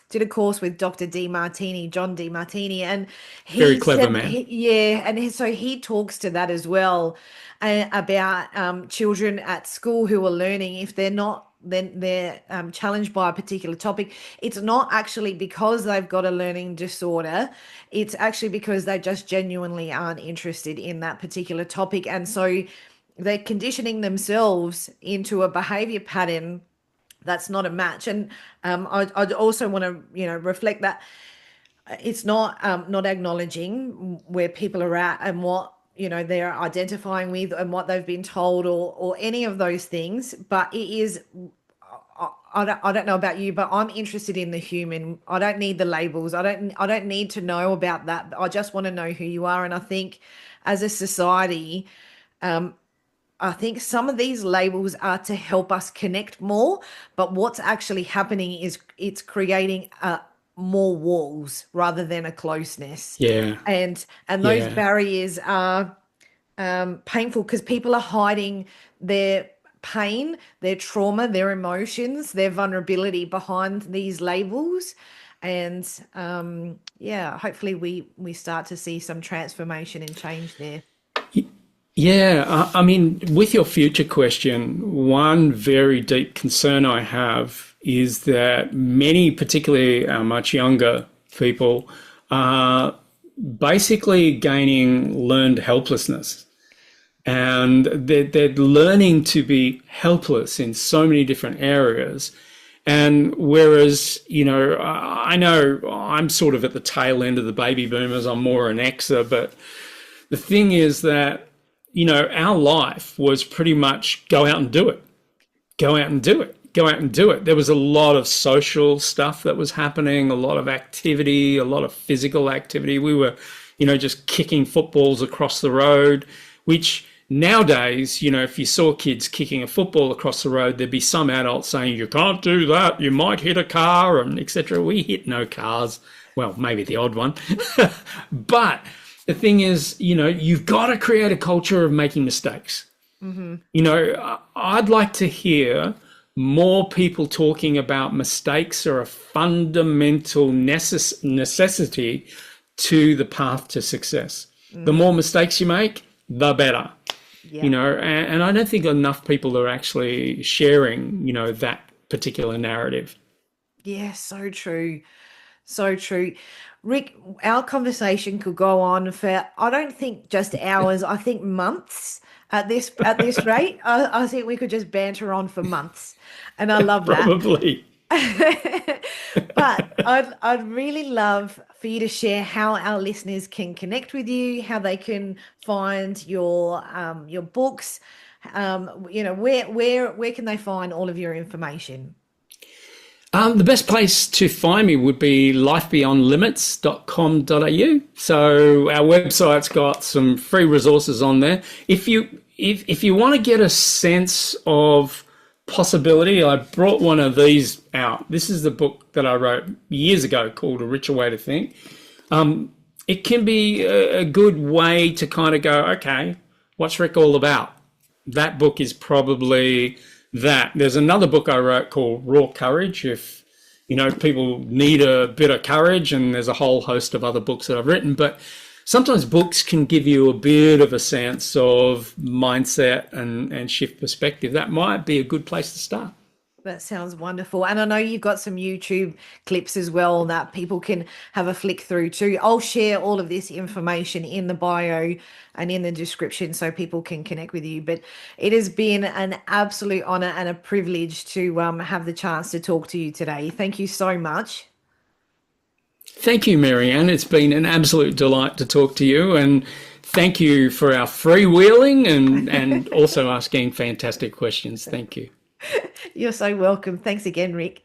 Speaker 1: did a course with Dr. John Demartini, and
Speaker 2: Very
Speaker 1: he
Speaker 2: clever
Speaker 1: said,
Speaker 2: man.
Speaker 1: yeah, and so he talks to that as well, about children at school who are learning. If they're not, then they're challenged by a particular topic. It's not actually because they've got a learning disorder. It's actually because they just genuinely aren't interested in that particular topic. And so they're conditioning themselves into a behavior pattern that's not a match. And I'd also want to, reflect that it's not acknowledging where people are at and what they're identifying with and what they've been told, or any of those things. But it is, I don't know about you, but I'm interested in the human. I don't need the labels. I don't need to know about that. I just want to know who you are. And I think as a society, I think some of these labels are to help us connect more, but what's actually happening is it's creating more walls rather than a closeness.
Speaker 2: Yeah,
Speaker 1: And those
Speaker 2: yeah,
Speaker 1: barriers are painful because people are hiding their pain, their trauma, their emotions, their vulnerability behind these labels. And yeah, hopefully we start to see some transformation and change there.
Speaker 2: yeah. I mean, with your future question, one very deep concern I have is that many, particularly much younger people, are basically gaining learned helplessness. And they're learning to be helpless in so many different areas. And whereas, I know I'm sort of at the tail end of the baby boomers, I'm more an Xer, but the thing is that, our life was pretty much go out and do it, go out and do it, go out and do it. There was a lot of social stuff that was happening, a lot of activity, a lot of physical activity. We were, just kicking footballs across the road, which nowadays, if you saw kids kicking a football across the road, there'd be some adult saying, you can't do that, you might hit a car, and etc. We hit no cars. Well, maybe the odd one. But the thing is, you've got to create a culture of making mistakes. I'd like to hear more people talking about mistakes are a fundamental necessity to the path to success. The more mistakes you make, the better.
Speaker 1: Yeah.
Speaker 2: And I don't think enough people are actually sharing, that particular narrative.
Speaker 1: Yeah, so true. So true. Rick, our conversation could go on for, I don't think just hours, I think months at this rate. I think we could just banter on for months. And I love that.
Speaker 2: Probably.
Speaker 1: But I'd really love for you to share how our listeners can connect with you, how they can find your books. Where can they find all of your information?
Speaker 2: The best place to find me would be lifebeyondlimits.com.au. So our website's got some free resources on there. If you want to get a sense of possibility, I brought one of these out. This is the book that I wrote years ago called A Richer Way to Think. It can be a good way to kind of go, okay, what's Rick all about? That book is probably that. There's another book I wrote called Raw Courage, if people need a bit of courage, and there's a whole host of other books that I've written. But sometimes books can give you a bit of a sense of mindset and shift perspective. That might be a good place to start.
Speaker 1: That sounds wonderful. And I know you've got some YouTube clips as well that people can have a flick through too. I'll share all of this information in the bio and in the description so people can connect with you. But it has been an absolute honor and a privilege to have the chance to talk to you today. Thank you so much.
Speaker 2: Thank you, Marianne. It's been an absolute delight to talk to you, and thank you for our freewheeling and also asking fantastic questions. Thank you.
Speaker 1: You're so welcome. Thanks again, Rick.